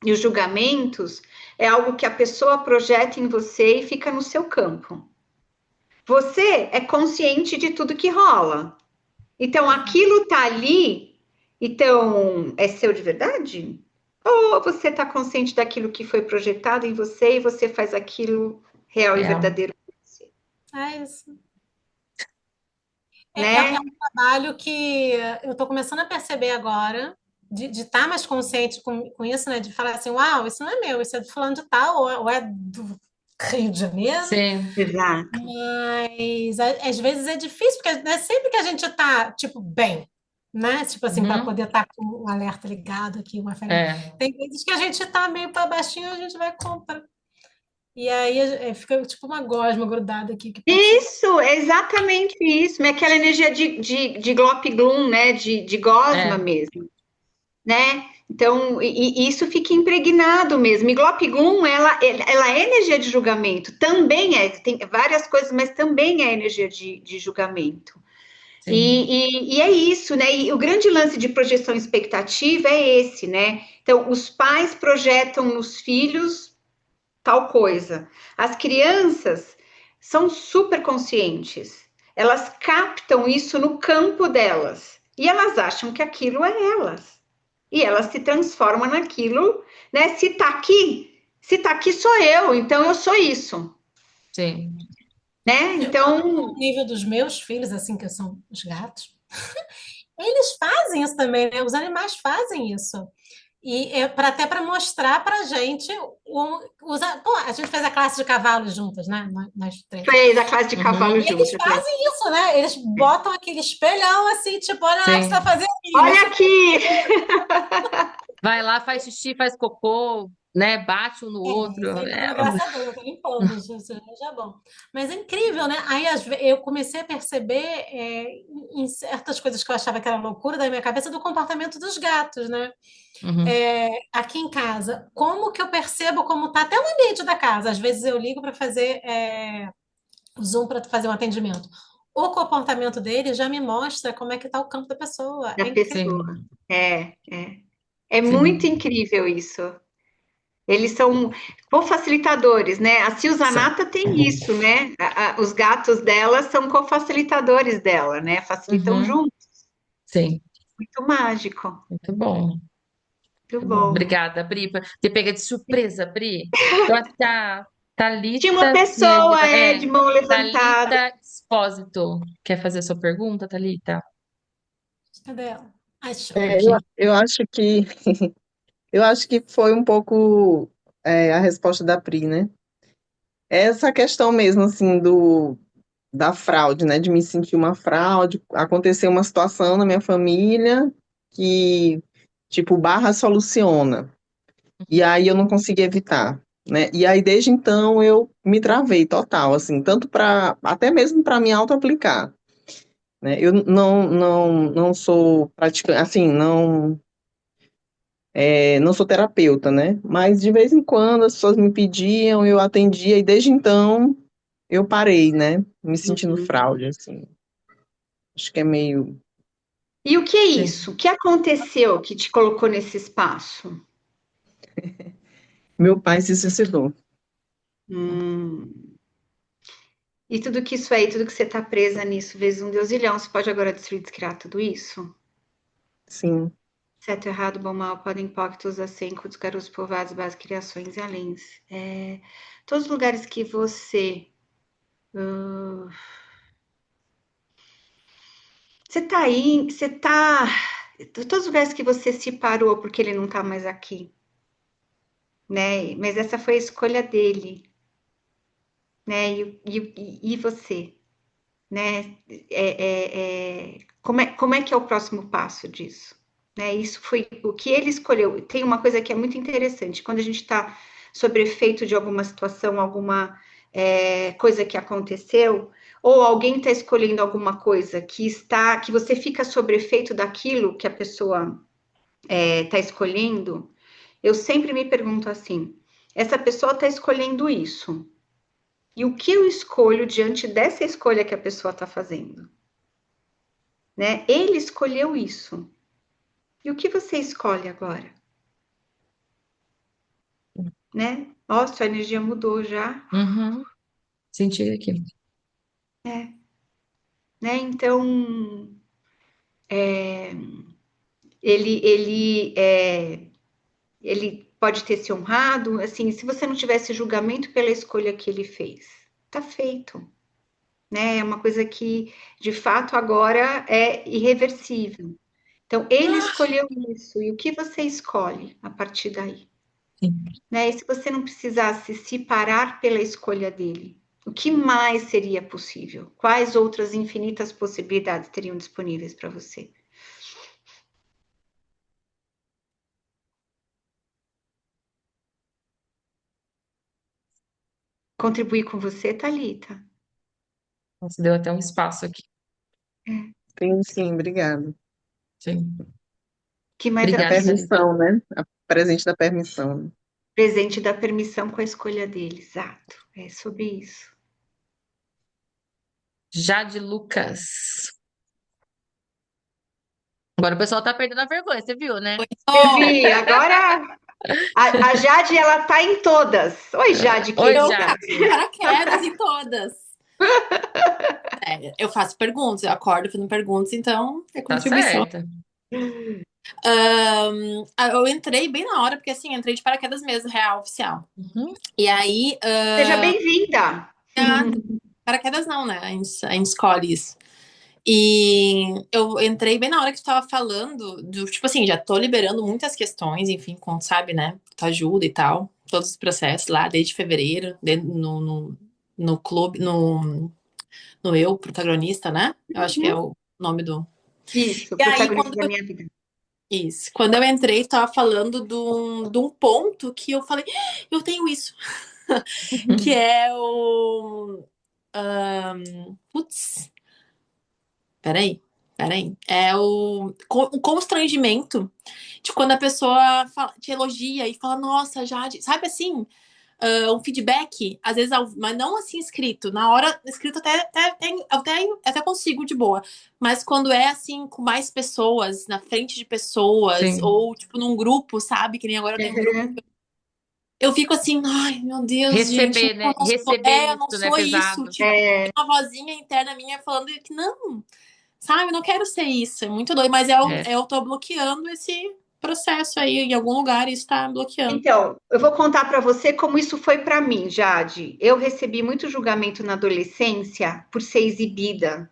e os julgamentos é algo que a pessoa projeta em você e fica no seu campo. Você é consciente de tudo que rola. Então, aquilo tá ali, então é seu de verdade? Ou você está consciente daquilo que foi projetado em você e você faz aquilo real e Real. verdadeiro para você, É isso. É né? um trabalho que eu estou começando a perceber agora, de estar mais consciente com isso, né? De falar assim, uau, isso não é meu, isso é do fulano de tal, ou é do Rio de Janeiro. Sim. Exato. Mas às vezes é difícil, porque não é sempre que a gente está, tipo, bem, né? Tipo assim, para Uhum. poder estar com o alerta ligado aqui, uma fé. É. Tem vezes que a gente está meio para baixinho, a gente vai comprar. E aí fica tipo uma gosma grudada aqui, que pode ser. Isso, é exatamente isso. É aquela energia de Glop Glum, né? De gosma É. mesmo, né? Então, e isso fica impregnado mesmo. E Glop Glum, ela é energia de julgamento. Também é, tem várias coisas, mas também é energia de julgamento. Sim. E é isso, né? E o grande lance de projeção expectativa é esse, né? Então, os pais projetam nos filhos tal coisa. As crianças são super conscientes. Elas captam isso no campo delas. E elas acham que aquilo é elas. E elas se transformam naquilo, né? Se tá aqui sou eu, então eu sou isso, Sim. né? No Então, nível dos meus filhos, assim, que são os gatos, eles fazem isso também, né? Os animais fazem isso. E até para mostrar para a gente Pô, a gente fez a classe de cavalos juntas, né? Nós três. fez a classe de cavalo Uhum. E eles juntas, né? fazem isso, né? Eles botam aquele espelhão assim, tipo, olha lá o que você está Sim. fazendo aí. Não Olha sei o aqui! Vai lá, faz xixi, faz cocô, né? Bate um no outro. isso aí É. não, graças a Deus, eu tô limpando, isso já é bom. Mas é incrível, né? Aí eu comecei a perceber em certas coisas que eu achava que era loucura da minha cabeça do comportamento dos gatos, né? Uhum. Aqui em casa, como que eu percebo como tá até o ambiente da casa? Às vezes eu ligo para fazer o Zoom para fazer um atendimento. O comportamento dele já me mostra como é que tá o campo da pessoa. Da É incrível. pessoa. Sim, É muito sim. incrível isso. Eles são co-facilitadores, né? A São. Silzanata tem isso, né? Os gatos dela são co-facilitadores dela, né? Facilitam Uhum. juntos. Sim. Muito mágico. Muito bom. Muito Muito bom. bom. Obrigada, Bri, por ter pego de surpresa, Bri. Eu acho que a Tinha uma Thalita pessoa, de É, mão levantada. Thalita Expósito. Quer fazer a sua pergunta, Thalita? Cadê ela? Achou. É, Aqui. eu acho que eu acho que foi um pouco a resposta da Pri, né? Essa questão mesmo assim da fraude, né? De me sentir uma fraude, aconteceu uma situação na minha família que tipo barra soluciona e aí eu não consegui evitar, né? E aí desde então eu me travei total, assim, tanto para até mesmo para me auto-aplicar, né? Eu não sou praticante, assim, não sou terapeuta, né? Mas de vez em quando as pessoas me pediam, eu atendia, e desde então eu parei, né? Me sentindo Uhum. fraude, assim. Acho que é meio. E o que é Sim. isso? O que aconteceu que te colocou nesse espaço? Meu pai se suicidou. Hum. E tudo que isso aí, tudo que você tá presa nisso, vezes um deusilhão, você pode agora destruir e descriar tudo isso? Sim. Certo, errado, bom, mal, podem, pactos, assentos, garotos, povoados, bases, criações e além. Todos os lugares que você... você tá aí, você tá... Todos os lugares que você se parou porque ele não tá mais aqui, né? Mas essa foi a escolha dele, né? E você, né? Como é que é o próximo passo disso? Né? Isso foi o que ele escolheu. Tem uma coisa que é muito interessante, quando a gente está sob efeito de alguma situação, alguma coisa que aconteceu, ou alguém está escolhendo alguma coisa que você fica sob efeito daquilo que a pessoa está escolhendo, eu sempre me pergunto assim: essa pessoa está escolhendo isso. E o que eu escolho diante dessa escolha que a pessoa está fazendo? Né? Ele escolheu isso. E o que você escolhe agora? Né? Ó, sua energia mudou já. Uhum. Senti aqui. Né? Então, ele pode ter se honrado. Assim, se você não tivesse julgamento pela escolha que ele fez, tá feito. Né? É uma coisa que, de fato, agora é irreversível. Então, ele escolheu isso. E o que você escolhe a partir daí? Sim. Né? E se você não precisasse se parar pela escolha dele, o que mais seria possível? Quais outras infinitas possibilidades teriam disponíveis para você? Contribuir com você, Thalita? Nossa, deu até um espaço aqui. Sim, sim, obrigado. Sim. Que mais A Obrigada, precisa? Thalita. permissão, né? A presente da permissão. Presente da permissão com a escolha dele, exato. É sobre isso. Jade Lucas. Agora o pessoal tá perdendo a vergonha, você viu, né? Eu vi, agora a Jade, ela tá em todas. Oi, Jade, Oi, Eu querida. caio Jade. de paraquedas em todas. Eu faço perguntas, eu acordo fazendo perguntas, então é Tá contribuição. certa. Eu entrei bem na hora, porque assim, entrei de paraquedas mesmo, real, oficial. Uhum. E aí, Seja bem-vinda. paraquedas não, né? A gente escolhe isso. E eu entrei bem na hora que tu tava falando do, tipo assim, já tô liberando muitas questões, enfim, como sabe, né? Tu ajuda e tal, todos os processos lá, desde fevereiro, no clube, no Eu, protagonista, né? Eu acho que é o nome do. Isso, E aí, protagonista da minha vida. isso, quando eu entrei, tu tava falando de um ponto que eu falei, eu tenho isso, que é o. Putz, peraí, peraí. É o constrangimento de quando a pessoa te elogia e fala, nossa, Jade, sabe assim? Um feedback, às vezes, mas não assim escrito. Na hora, escrito até consigo de boa. Mas quando é assim, com mais pessoas, na frente de pessoas, Sim. ou tipo num grupo, sabe? Que nem agora eu tenho um grupo. Eu fico assim, ai meu Deus, gente, Receber, né? Receber eu não isso, né? sou isso. Pesado. Tipo, tem uma vozinha interna minha falando que não, sabe? Eu não quero ser isso. É muito doido. Mas É. eu tô bloqueando esse processo aí em algum lugar e isso tá bloqueando. Então, eu vou contar para você como isso foi para mim, Jade. Eu recebi muito julgamento na adolescência por ser exibida,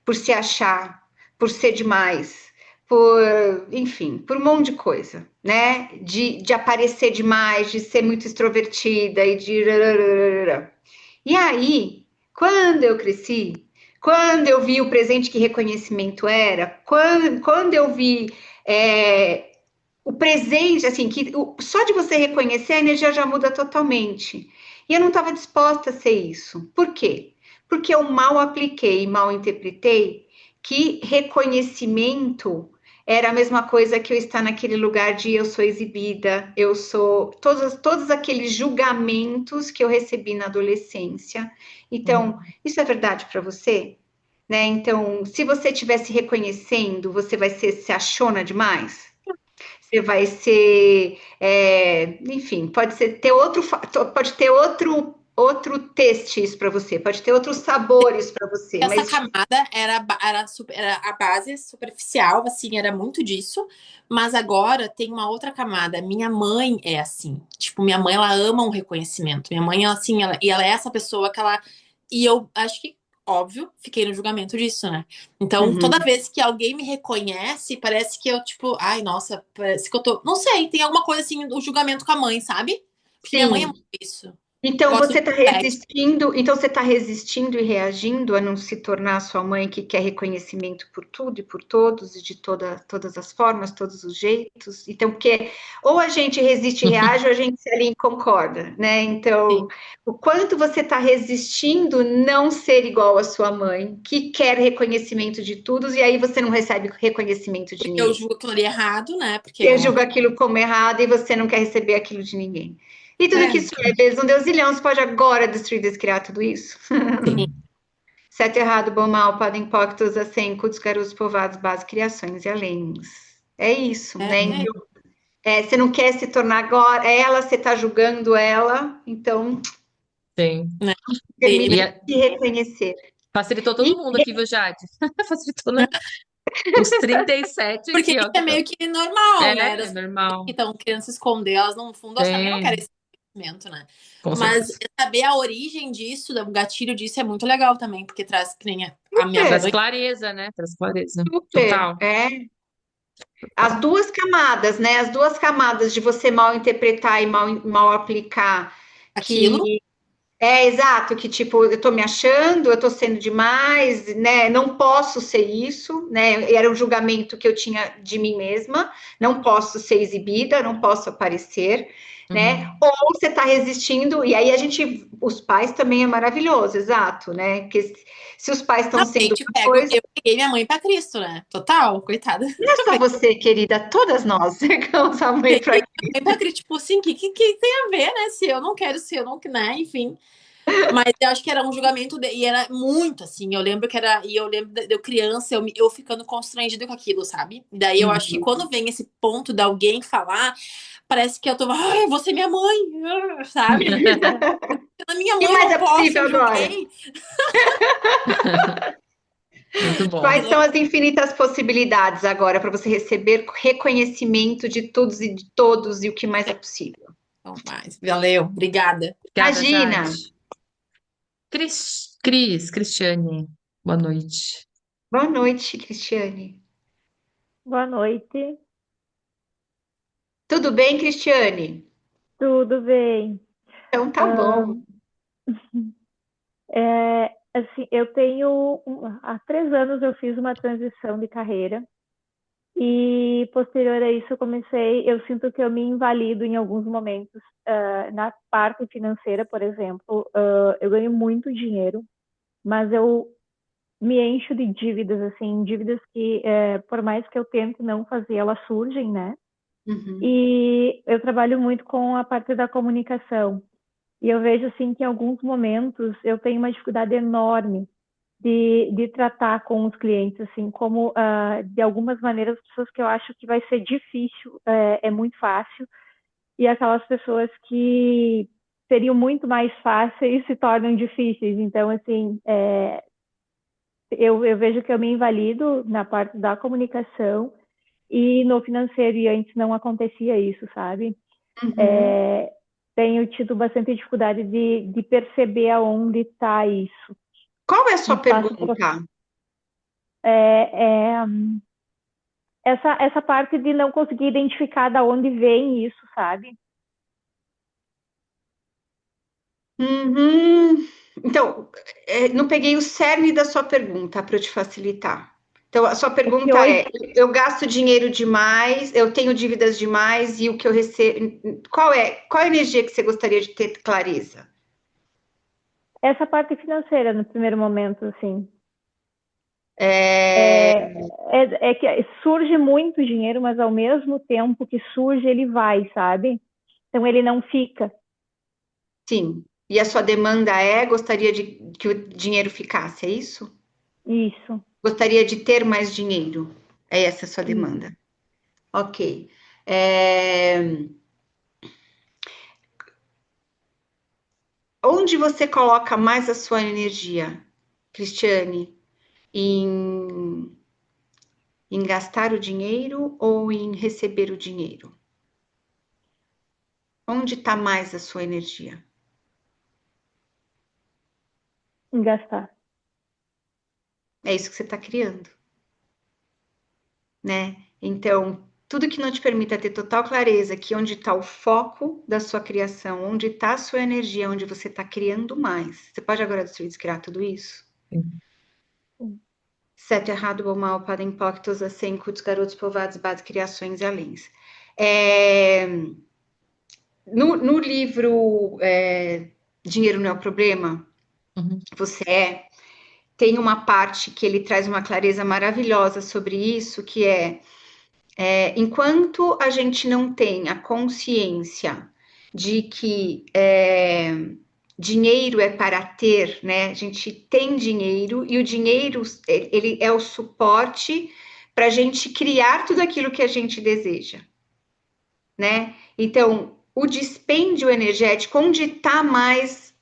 por se achar, por ser demais, enfim, por um monte de coisa, né? De aparecer demais, de ser muito extrovertida e de. E aí, quando eu cresci, quando eu vi o presente que reconhecimento era, quando eu vi o presente, assim, só de você reconhecer a energia já muda totalmente. E eu não estava disposta a ser isso. Por quê? Porque eu mal apliquei, mal interpretei que reconhecimento era a mesma coisa que eu estar naquele lugar de eu sou exibida, eu sou. Todos aqueles julgamentos que eu recebi na adolescência. Então, isso é verdade para você? Né? Então, se você estiver se reconhecendo, você vai ser se achona demais? você vai ser, enfim, pode ter outro taste isso para você, pode ter outros sabores para você, Essa mas camada era a base superficial, assim, era muito disso. Mas agora tem uma outra camada. Minha mãe é assim. Tipo, minha mãe, ela ama um reconhecimento. Minha mãe, ela, assim, ela é essa pessoa que ela. E eu acho que, óbvio, fiquei no julgamento disso, né? Então, toda Uhum, vez que alguém me reconhece, parece que eu, tipo, ai, nossa, parece que eu tô. Não sei, tem alguma coisa assim, do julgamento com a mãe, sabe? Porque minha mãe é sim. muito isso. Então Gosto você de está pet. resistindo, então você está resistindo e reagindo a não se tornar a sua mãe que quer reconhecimento por tudo e por todos e de todas as formas, todos os jeitos. Então, porque ou a gente resiste e reage, ou a gente se alinha e concorda, né? Então, Sim. o quanto você está resistindo não ser igual à sua mãe, que quer reconhecimento de todos, e aí você não recebe reconhecimento de Porque eu ninguém. julgo aquilo ali errado, né? Porque Você eu não. julga aquilo como errado e você não quer receber aquilo de ninguém. E tudo É, que isso é, vezes um deusilhão, você pode agora destruir, descriar tudo isso? sim. Certo, errado, bom, mal, podem, pactos, assim, cultos, garotos, povoados, base, criações e aléns. É isso, É, né? Então, você não quer se tornar agora ela, você está julgando ela, então Sim. né? permita E se reconhecer. facilitou E todo mundo aqui, viu, Jade? Facilitou, né? Os 37 Porque aqui, isso ó. é meio que normal, né? É Das pessoas que normal. estão querendo se esconder, elas no fundo elas também não querem Tem, esse conhecimento, né? com Mas certeza. saber a origem disso, o gatilho disso é muito legal também, porque traz que nem a minha Super, Traz mãe. clareza, né? Traz clareza. super, Total. As Total. duas camadas, né? As duas camadas de você mal interpretar e mal aplicar, que Aquilo. exato, que tipo, eu tô me achando, eu tô sendo demais, né? Não posso ser isso, né? Era um julgamento que eu tinha de mim mesma, não posso ser exibida, não posso aparecer, né? Uhum. Ou você tá resistindo, e aí os pais também é maravilhoso, exato, né? Porque se os pais estão Não, sendo gente, uma coisa, eu peguei minha mãe pra Cristo, né? Total, coitada. não é só você, querida, todas nós pegamos a mãe para Peguei minha mãe pra Cristo, tipo assim, que tem a ver, né? Se eu não quero, se eu não, né? Enfim. Mas eu acho que era um julgamento e era muito assim. Eu lembro que era. E eu lembro de eu criança, eu ficando constrangida com aquilo, sabe? Daí eu acho que quando vem esse ponto de alguém falar, parece que eu tô. Ai, você é minha mãe, sabe? A minha que mãe mais não é posso, possível eu agora? julguei. Muito bom. Quais são as infinitas possibilidades agora para você receber reconhecimento de todos e de todos e o que mais é possível? Então, mas, valeu, obrigada. Obrigada, Imagina! Jade. Cristiane, boa noite. Boa noite, Cristiane. Boa noite, Tudo bem, Cristiane? tudo bem? Então tá bom. Ahn, assim, há 3 anos eu fiz uma transição de carreira e posterior a isso eu sinto que eu me invalido em alguns momentos. Na parte financeira, por exemplo, eu ganho muito dinheiro, mas eu me encho de dívidas, assim, dívidas que, por mais que eu tente não fazer, elas surgem, né? Uhum. E eu trabalho muito com a parte da comunicação. E eu vejo assim que em alguns momentos eu tenho uma dificuldade enorme de tratar com os clientes, assim, como de algumas maneiras as pessoas que eu acho que vai ser difícil é muito fácil, e aquelas pessoas que seriam muito mais fáceis se tornam difíceis. Então, assim, eu vejo que eu me invalido na parte da comunicação e no financeiro, e antes não acontecia isso, sabe? Uhum. Tenho tido bastante dificuldade de perceber aonde está isso. Qual é a sua E faço pergunta? é, é, essa parte de não conseguir identificar da onde vem isso, sabe? Uhum. Então, não peguei o cerne da sua pergunta para eu te facilitar. Então, a sua É que pergunta hoje é: eu gasto dinheiro demais, eu tenho dívidas demais e o que eu recebo. Qual a energia que você gostaria de ter clareza? essa parte financeira no primeiro momento, assim, É, é, é que surge muito dinheiro, mas ao mesmo tempo que surge ele vai, sabe? Então ele não fica. sim. E a sua demanda gostaria de que o dinheiro ficasse, é isso? Isso, Gostaria de ter mais dinheiro. É essa a sua isso. demanda. Ok. É, Onde você coloca mais a sua energia, Cristiane? Em, em gastar o dinheiro ou em receber o dinheiro? Onde está mais a sua energia? Em gastar. É isso que você está criando, né? Então, tudo que não te permita ter total clareza que onde está o foco da sua criação, onde está a sua energia, onde você está criando mais. Você pode agora descriar tudo isso? Certo, errado, bom, mal, podem, impactos, assim, cultos, garotos, povoados, bases, criações e alens. No livro Dinheiro Não é o Problema, você tem uma parte que ele traz uma clareza maravilhosa sobre isso, que enquanto a gente não tem a consciência de que dinheiro é para ter, né? A gente tem dinheiro e o dinheiro ele é o suporte para a gente criar tudo aquilo que a gente deseja, né? Então, o dispêndio energético, onde está mais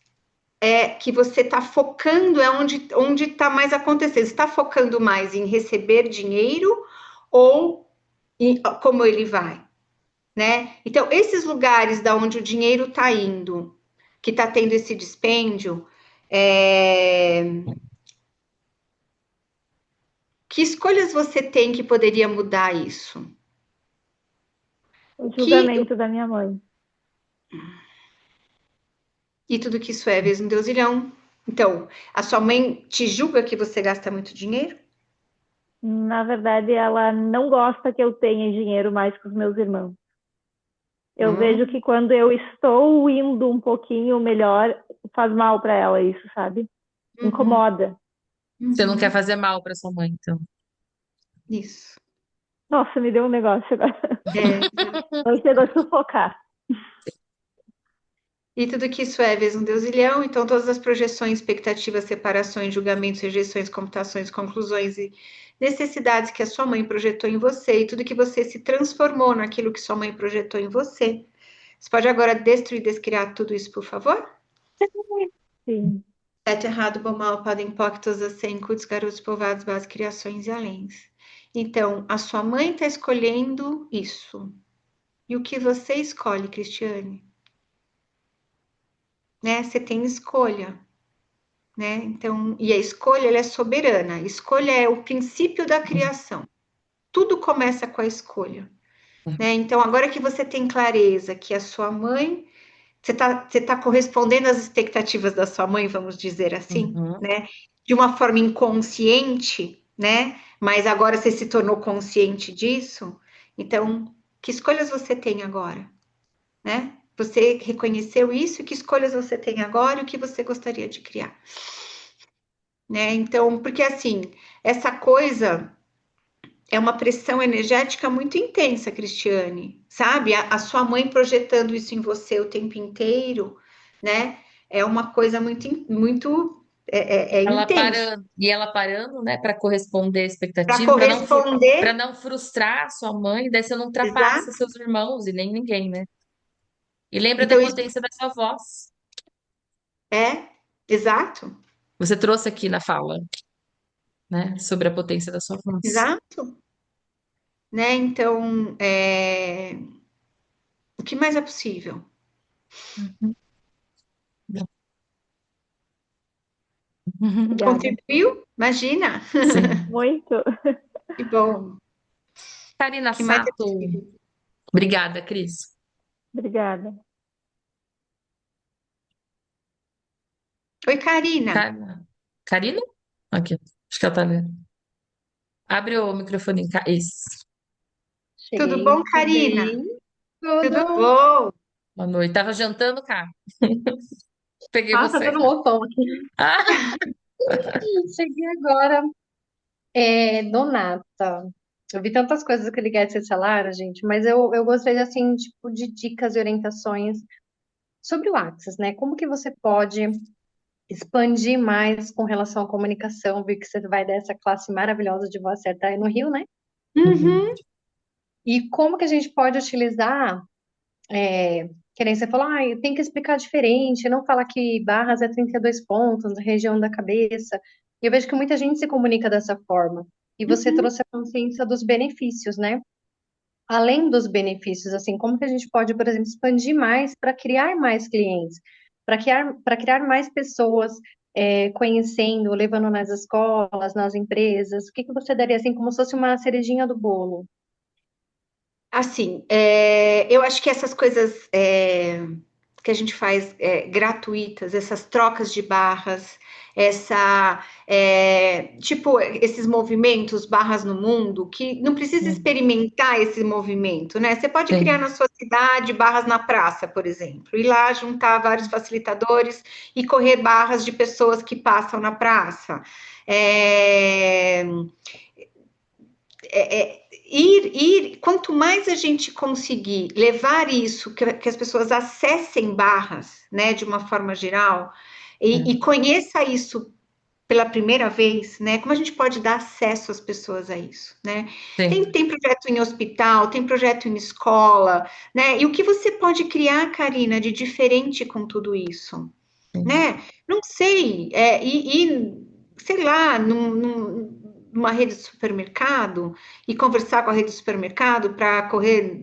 que você está focando, onde está mais acontecendo. Você está focando mais em receber dinheiro ou como ele vai, né? Então, esses lugares da onde o dinheiro está indo, que está tendo esse dispêndio, que escolhas você tem que poderia mudar isso? O julgamento da minha mãe. E tudo que isso é, vezes um deusilhão. Então, a sua mãe te julga que você gasta muito dinheiro? Na verdade, ela não gosta que eu tenha dinheiro mais que os meus irmãos. Eu vejo que quando eu estou indo um pouquinho melhor, faz mal para ela isso, sabe? Incomoda. Você não quer fazer mal para sua mãe, então. Isso. Nossa, me deu um negócio agora. Não chegou a sufocar. E tudo que isso é, vezes um deusilhão, então todas as projeções, expectativas, separações, julgamentos, rejeições, computações, conclusões e necessidades que a sua mãe projetou em você e tudo que você se transformou naquilo que sua mãe projetou em você. Você pode agora destruir, descriar tudo isso, por favor? Sim. Certo, errado, bom, mal, podem, impactos, assim, cultos, garotos, povoados, bases, criações e alens. Então, a sua mãe está escolhendo isso. E o que você escolhe, Cristiane? Né? Você tem escolha. Né? Então, e a escolha ela é soberana. A escolha é o princípio da criação. Tudo começa com a escolha. Né? Então, agora que você tem clareza que a sua mãe, você tá correspondendo às expectativas da sua mãe, vamos dizer assim, né? De uma forma inconsciente, né? Mas agora você se tornou consciente disso. Então, que escolhas você tem agora? Né? Você reconheceu isso? Que escolhas você tem agora e o que você gostaria de criar? Né? Então, porque assim, essa coisa é uma pressão energética muito intensa, Cristiane, sabe? A sua mãe projetando isso em você o tempo inteiro, né? É uma coisa muito Ela intenso. parando, e ela parando, né, para corresponder à Para expectativa, para corresponder, não frustrar a sua mãe, daí você não ultrapassa exato. seus irmãos e nem ninguém, né? E lembra da Então, isso potência da sua voz. exato, Você trouxe aqui na fala, né, sobre a potência da sua voz. exato. Né? Então, o que mais é possível? Obrigada. Contribuiu? Imagina, Sim. Muito. que bom. Karina O que mais é Sato. possível? Obrigada, Cris. Obrigada. Oi, Karina. Karina? Aqui, acho que ela tá lendo. Abre o microfone. Isso. Tudo Cheguei, bom, tudo Karina? bem? Tudo Tudo. bom? Boa noite. Tava jantando, cá. Peguei Ah, tá você. dando mofão aqui. Ah, Cheguei agora. Donata. Eu vi tantas coisas que liguei esse celular, gente, mas eu gostaria, assim, tipo, de dicas e orientações sobre o Axis, né? Como que você pode expandir mais com relação à comunicação? Vi que você vai dessa classe maravilhosa de voz certa aí no Rio, né? Uhum. E como que a gente pode utilizar, que nem você falou, tem que explicar diferente, não falar que barras é 32 pontos na região da cabeça. E eu vejo que muita gente se comunica dessa forma. E você Uhum. trouxe a consciência dos benefícios, né? Além dos benefícios, assim, como que a gente pode, por exemplo, expandir mais para criar mais clientes, para criar mais pessoas conhecendo, levando nas escolas, nas empresas? O que que você daria, assim, como se fosse uma cerejinha do bolo? Assim, eu acho que essas coisas que a gente faz gratuitas, essas trocas de barras, tipo, esses movimentos, barras no mundo, que não precisa Sim, experimentar esse movimento, né? Você pode criar sim, na sua cidade barras na praça, por exemplo, ir lá juntar vários facilitadores e correr barras de pessoas que passam na praça. É, quanto mais a gente conseguir levar isso, que as pessoas acessem barras, né, de uma forma geral, e é, conheça isso pela primeira vez, né? Como a gente pode dar acesso às pessoas a isso, né? sim, Tem projeto em hospital, tem projeto em escola, né? E o que você pode criar, Karina, de diferente com tudo isso, sim, né? Não sei, sei lá, numa rede de supermercado e conversar com a rede de supermercado para correr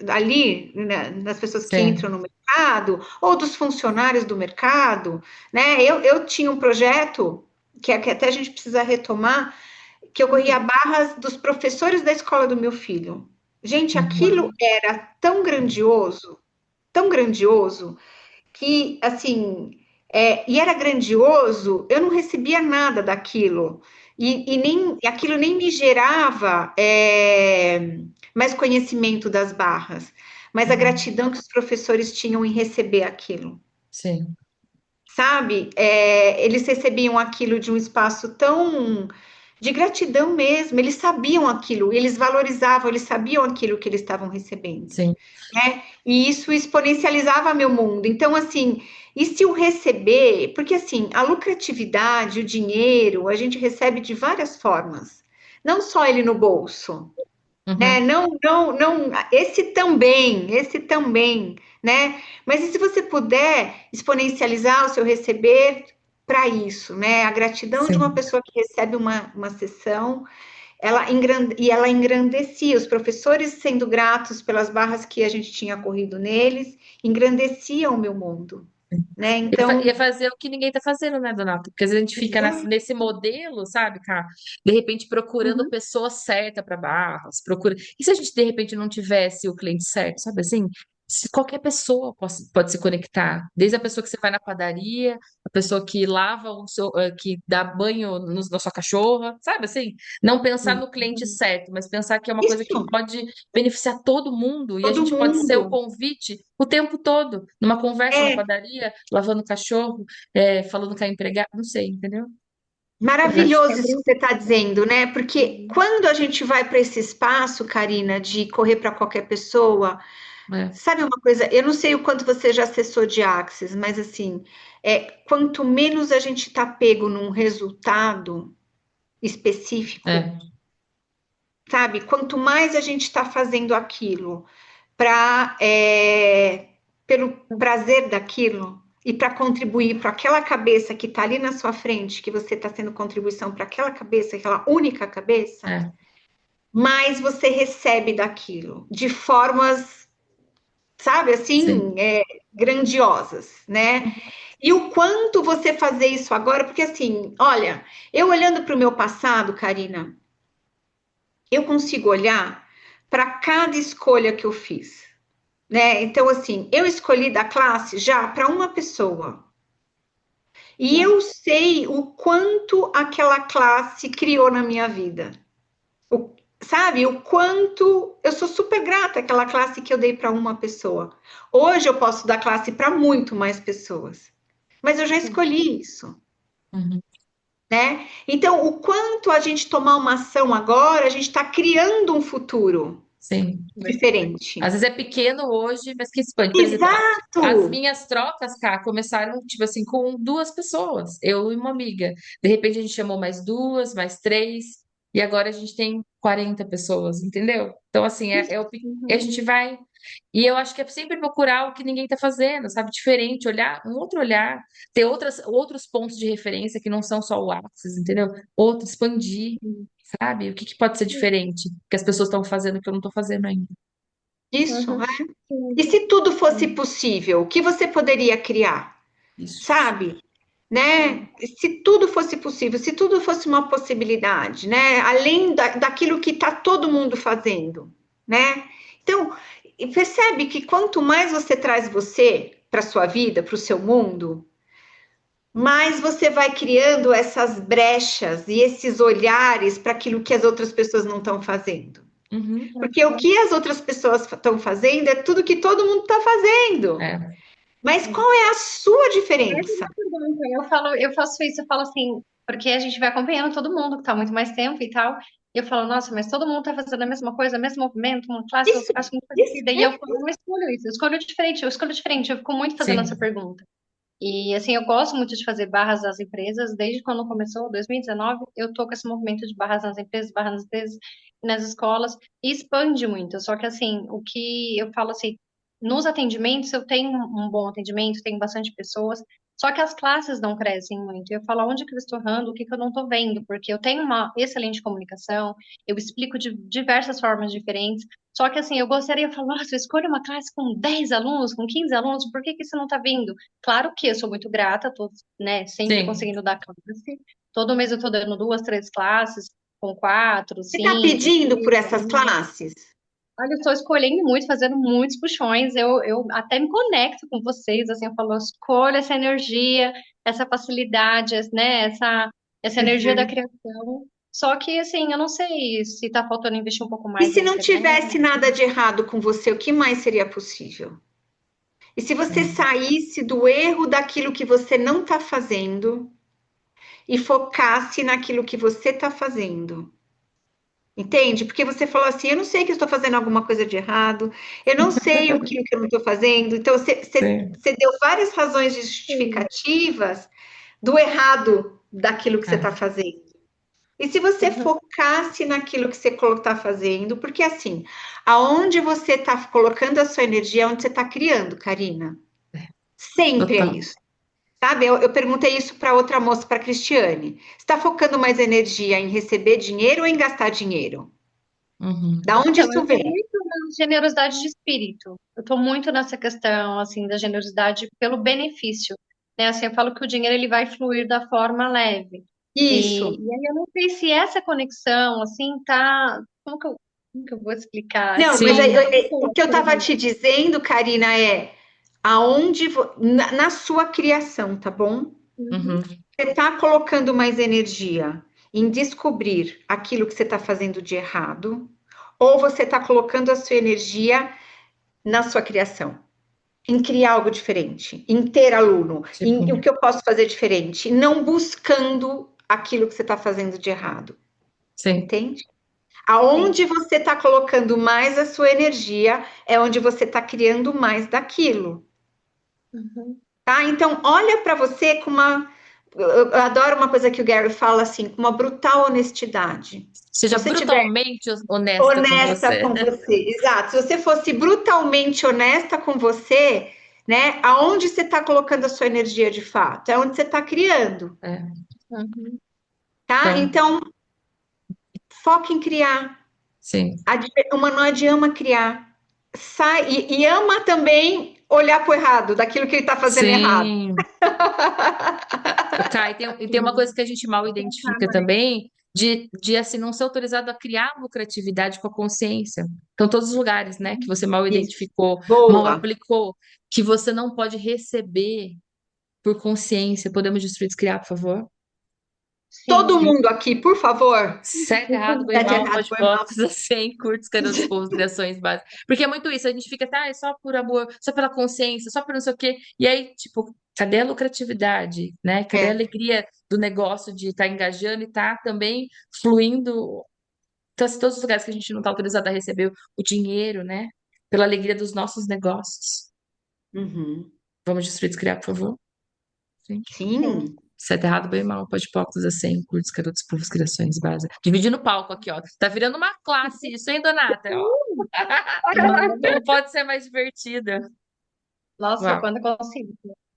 ali, né, nas pessoas que entram sim, no mercado ou dos funcionários do mercado, né? Eu tinha um projeto que até a gente precisa retomar, que eu corria barras dos professores da escola do meu filho. Gente, aquilo uhum, era tão grandioso, que, assim, e era grandioso, eu não recebia nada daquilo, e aquilo nem me gerava mais conhecimento das barras, mas a uhum, gratidão que os professores tinham em receber aquilo. sim, Sabe? Eles recebiam aquilo de um espaço tão de gratidão mesmo, eles sabiam aquilo, eles valorizavam, eles sabiam aquilo que eles estavam recebendo, sim, né? E isso exponencializava meu mundo. Então, assim, e se eu receber, porque assim, a lucratividade, o dinheiro, a gente recebe de várias formas, não só ele no bolso, né? uhum, Não, esse também, né? Mas e se você puder exponencializar o seu receber para isso, né? A gratidão de uma sim. pessoa que recebe uma sessão, ela engrandecia os professores sendo gratos pelas barras que a gente tinha corrido neles, engrandeciam o meu mundo, né? Ia Então, fazer o que ninguém tá fazendo, né, Donato? Porque às vezes a gente fica exato. nesse modelo, sabe, cara? De repente procurando a Uhum. pessoa certa para barras, procura. E se a gente de repente não tivesse o cliente certo, sabe assim? Se qualquer pessoa pode se conectar, desde a pessoa que você vai na padaria, a pessoa que lava que dá banho na sua cachorra, sabe assim? Não pensar no cliente certo, mas pensar que é uma coisa que Isso, pode beneficiar todo mundo e a todo gente pode ser o mundo. convite o tempo todo, numa conversa na É, padaria, lavando cachorro, falando com a empregada, não sei, entendeu? Eu acho que maravilhoso isso abrir. que você está dizendo, né? Porque quando a gente vai para esse espaço, Karina, de correr para qualquer pessoa, É, sabe uma coisa? Eu não sei o quanto você já acessou de Axis, mas assim, quanto menos a gente está pego num resultado específico, é, sabe? Quanto mais a gente está fazendo aquilo pelo prazer daquilo e para contribuir para aquela cabeça que está ali na sua frente, que você está sendo contribuição para aquela cabeça, aquela única cabeça, é, mais você recebe daquilo de formas, sabe, assim, sim, grandiosas, né? E o quanto você fazer isso agora, porque assim, olha, eu olhando para o meu passado, Karina, eu consigo olhar para cada escolha que eu fiz, né? Então, assim, eu escolhi da classe já para uma pessoa. E eu sei o quanto aquela classe criou na minha vida. Sabe, o quanto eu sou super grata àquela classe que eu dei para uma pessoa. Hoje eu posso dar classe para muito mais pessoas. Mas eu já escolhi isso, uhum, né? Então, o quanto a gente tomar uma ação agora, a gente está criando um futuro sim. diferente. Às vezes é pequeno hoje, mas que expande. Por exemplo, as Exato! minhas trocas, cá, começaram, tipo assim, com duas pessoas, eu e uma amiga. De repente a gente chamou mais duas, mais três. e agora a gente tem 40 pessoas, entendeu? Então, assim, a gente vai. E eu acho que é sempre procurar o que ninguém está fazendo, sabe? Diferente, olhar, um outro olhar, ter outros pontos de referência que não são só o Axis, entendeu? Outro, expandir, sabe? O que que pode ser diferente que as pessoas estão fazendo que eu não estou fazendo ainda? Isso, Uhum. é. E Sim. se tudo fosse possível, o que você poderia criar? Isso. Sabe? Né? Se tudo fosse possível, se tudo fosse uma possibilidade, né? Além daquilo que está todo mundo fazendo, né? Então, percebe que quanto mais você traz você para sua vida, para o seu mundo, mais você vai criando essas brechas e esses olhares para aquilo que as outras pessoas não estão fazendo. Uhum. Porque o que as outras pessoas estão fazendo é tudo que todo mundo está fazendo. É. Mas qual é a sua Essa é diferença? uma pergunta. Eu faço isso, eu falo assim, porque a gente vai acompanhando todo mundo que está muito mais tempo e tal. E eu falo, nossa, mas todo mundo está fazendo a mesma coisa, o mesmo movimento, uma classe, eu Isso, acho muito isso, parecida. E eu falo, eu não escolho isso, eu escolho diferente. Eu fico muito fazendo essa Sim. pergunta. E assim, eu gosto muito de fazer barras nas empresas, desde quando começou, 2019, eu tô com esse movimento de barras nas empresas, nas escolas, e expande muito. Só que assim, o que eu falo assim, nos atendimentos eu tenho um bom atendimento, tenho bastante pessoas, só que as classes não crescem muito. Eu falo onde que eu estou errando, o que que eu não estou vendo, porque eu tenho uma excelente comunicação, eu explico de diversas formas diferentes. Só que assim, eu gostaria de falar, nossa, eu escolho uma classe com 10 alunos, com 15 alunos, por que que isso não está vindo? Claro que eu sou muito grata, tô, né, sempre Sim. conseguindo dar classe. Todo mês eu tô dando 2, 3 classes, com 4, você está 5, pedindo por 6 essas alunos. classes? Olha, eu estou escolhendo muito, fazendo muitos puxões. Eu até me conecto com vocês, assim, eu falo, escolha essa energia, essa facilidade, né, essa energia da Uhum. criação. Só que, assim, eu não sei se está faltando investir um pouco E mais se em não tivesse excelência. nada de errado com você, o que mais seria possível? E se você saísse do erro daquilo que você não está fazendo e focasse naquilo que você está fazendo? Entende? Porque você falou assim: eu não sei que eu estou fazendo alguma coisa de errado, eu não sei o que eu não estou fazendo. Então, Sim. você deu várias razões justificativas do errado daquilo que você está É. fazendo. E se você Uhum. focasse naquilo que você está fazendo, porque assim, aonde você está colocando a sua energia, é onde você está criando, Karina. Sempre é Total. isso. Sabe? Eu perguntei isso para outra moça, para Cristiane. Você está focando mais energia em receber dinheiro ou em gastar dinheiro? Uhum. Da onde Então, eu isso estou vem? muito na generosidade de espírito. Eu estou muito nessa questão, assim, da generosidade pelo benefício. Né? Assim, eu falo que o dinheiro ele vai fluir da forma leve. E Isso. aí eu não sei se essa conexão, assim, tá... Como que eu vou explicar? Não, mas Não, Sim. o que eu por estava exemplo. te dizendo, Karina, é aonde na sua criação, tá bom? Uhum. Uhum, Você está colocando mais energia em descobrir aquilo que você está fazendo de errado, ou você está colocando a sua energia na sua criação, em criar algo diferente, em ter aluno, Tipo, em o que eu posso fazer diferente, não buscando aquilo que você está fazendo de errado, sim. entende? sim. Aonde você está colocando mais a sua energia é onde você está criando mais daquilo, Uhum. tá? Então, olha para você com uma. Eu adoro uma coisa que o Gary fala assim, com uma brutal honestidade. Se Seja você tiver brutalmente honesta com honesta você. com você, exato. Se você fosse brutalmente honesta com você, né? Aonde você está colocando a sua energia de fato? É onde você está criando, É. Uhum. tá? Então, Então, foca em criar. sim. O humanoide ama criar. Sai e ama também olhar para o errado, daquilo que ele está fazendo errado. Sim. Tá, e tem uma coisa Sim. que a gente mal identifica também, de assim, não ser autorizado a criar lucratividade com a consciência. Então, todos os lugares, né, que você mal Isso. identificou, mal Boa. aplicou, que você não pode receber por consciência. Podemos destruir e descriar, por favor? Todo Sim. mundo aqui, por favor. Certo, errado, bem Certo, mal, errado, pode foi mal. box, assim, curtos, canudos, povos, criações básicas. Porque é muito isso, a gente fica, tá, é só por amor, só pela consciência, só por não sei o quê. E aí, tipo, cadê a lucratividade, né? Cadê a É. alegria do negócio de estar engajando e estar também fluindo? Então, assim, todos os lugares que a gente não está autorizado a receber o dinheiro, né? Pela alegria dos nossos negócios. Uhum. Vamos destruir, descriar, por favor? Sim. Sim. Certo, errado, bem mal, pode hipócritas assim, curtos, carotos, povos, criações, base. Dividindo o palco aqui, ó. Tá virando uma classe isso, hein, Donata? Ó. Não pode ser mais divertida. Nossa, Uau. quando eu consigo.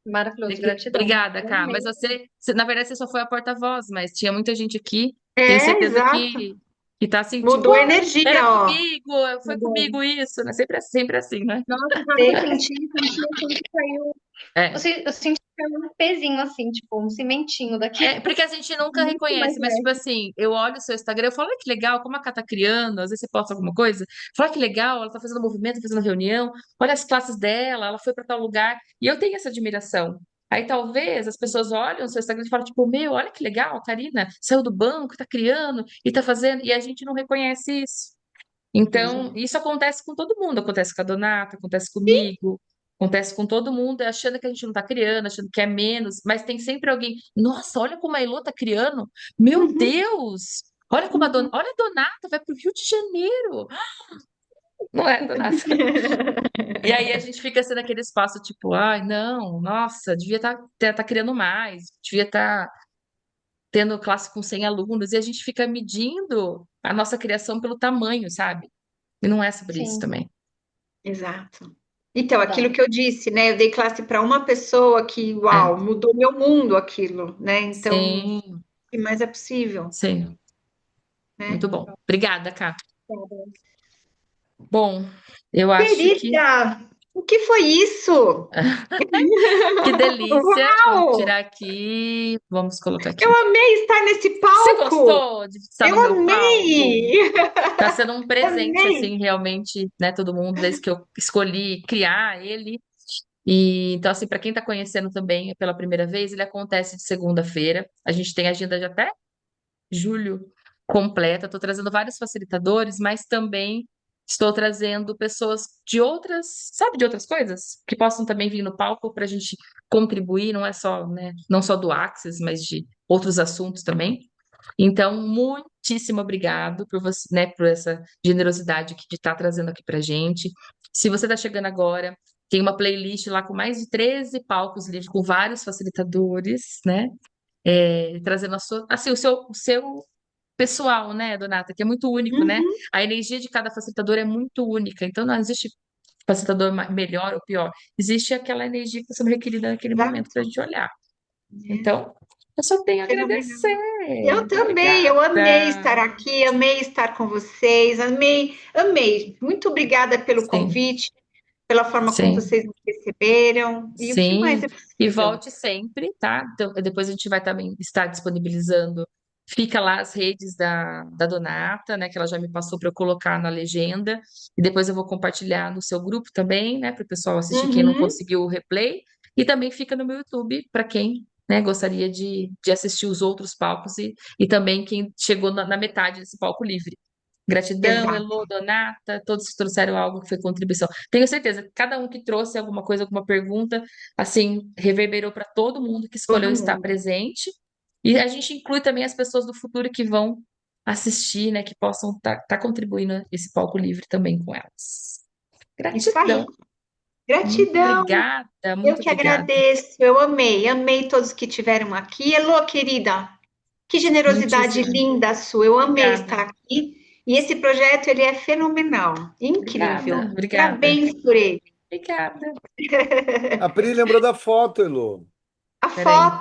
Maravilhoso, gratidão. Obrigada, Eu Cá. amei. Mas na verdade, você só foi a porta-voz, mas tinha muita gente aqui. Tenho É, certeza exato. que tá assim, tipo, Mudou a era energia, ó. comigo, foi comigo isso, né? Sempre assim, né? Nossa, sabe o que eu senti? Eu senti que caiu. É. Eu senti que caiu um pezinho assim, tipo, um cimentinho daqui. É, porque a gente nunca Muito mais reconhece, mas tipo leve. assim, eu olho o seu Instagram, eu falo, olha que legal, como a Cá tá criando, às vezes você posta alguma coisa, fala que legal, ela tá fazendo movimento, fazendo reunião, olha as classes dela, ela foi para tal lugar, e eu tenho essa admiração. Aí talvez as pessoas olham o seu Instagram e falam, tipo, meu, olha que legal, a Karina saiu do banco, tá criando e tá fazendo, e a gente não reconhece isso. Então, isso acontece com todo mundo, acontece com a Donata, acontece comigo, acontece com todo mundo, achando que a gente não está criando, achando que é menos, mas tem sempre alguém, nossa, olha como a Elô está criando, meu Uhum. Deus, olha a Donata, vai para o Rio de Janeiro, não é, Donata? E aí a gente fica assim naquele espaço, tipo, ai, não, nossa, devia tá criando mais, devia estar tendo classe com 100 alunos, e a gente fica medindo a nossa criação pelo tamanho, sabe? E não é sobre isso Sim, também. Exato. Então, aquilo exato. que eu disse, né? Eu dei classe para uma pessoa que, É. uau, mudou meu mundo aquilo, né? Então, o Sim, que mais é possível, sim. né? Muito bom. Obrigada, Cá. Bom, eu acho que. Querida, o que foi isso? Que delícia. Vamos Uau! tirar aqui. Vamos colocar aqui. Eu amei estar nesse Você palco! gostou de estar no Eu meu palco? amei! Tá sendo um presente, Amei! assim, realmente, né? Todo mundo, desde que eu escolhi criar ele. E então, assim, para quem está conhecendo também pela primeira vez, ele acontece de segunda-feira. A gente tem agenda de até julho completa. Estou trazendo vários facilitadores, mas também estou trazendo pessoas de outras, sabe, de outras coisas, que possam também vir no palco para a gente contribuir, não é só, né, não só do Axis, mas de outros assuntos também. Então, muitíssimo obrigado por você, né, por essa generosidade de estar trazendo aqui para gente. Se você está chegando agora, tem uma playlist lá com mais de 13 palcos livres, com vários facilitadores, né? Trazendo assim, o seu pessoal, né, Donata, que é muito único, né? Uhum, A energia de cada facilitador é muito única, então não existe facilitador melhor ou pior, existe aquela energia que está sendo requerida naquele momento para a exato. gente olhar. É, Então, eu só tenho a fenomenal. agradecer. Eu também, eu amei estar Obrigada. aqui, amei estar com vocês, amei, amei. Muito obrigada pelo Sim, convite, pela forma como sim. vocês me receberam. E o que mais Sim, é e possível? volte sempre, tá? Então, depois a gente vai também estar disponibilizando. Fica lá as redes da Donata, né? Que ela já me passou para eu colocar na legenda. E depois eu vou compartilhar no seu grupo também, né? Para o pessoal assistir, quem não Uhum, conseguiu o replay. E também fica no meu YouTube para quem, né, gostaria de assistir os outros palcos e também quem chegou na metade desse palco livre. Gratidão, exato. Elô, Donata, todos que trouxeram algo que foi contribuição. Tenho certeza que cada um que trouxe alguma coisa, alguma pergunta, assim, reverberou para todo mundo que escolheu Todo estar mundo. presente. E a gente inclui também as pessoas do futuro que vão assistir, né, que possam estar contribuindo esse palco livre também com elas. Isso aí. Gratidão. Gratidão. Eu Muito que obrigada. agradeço. Eu amei, amei todos que tiveram aqui. Elô, querida, que generosidade Muitíssimo. linda sua. Eu amei Obrigada. estar aqui. E esse projeto, ele é fenomenal. Obrigada. Incrível. Obrigada. Parabéns por ele. Obrigada. A Pri lembrou da foto, Elô. A Peraí. foto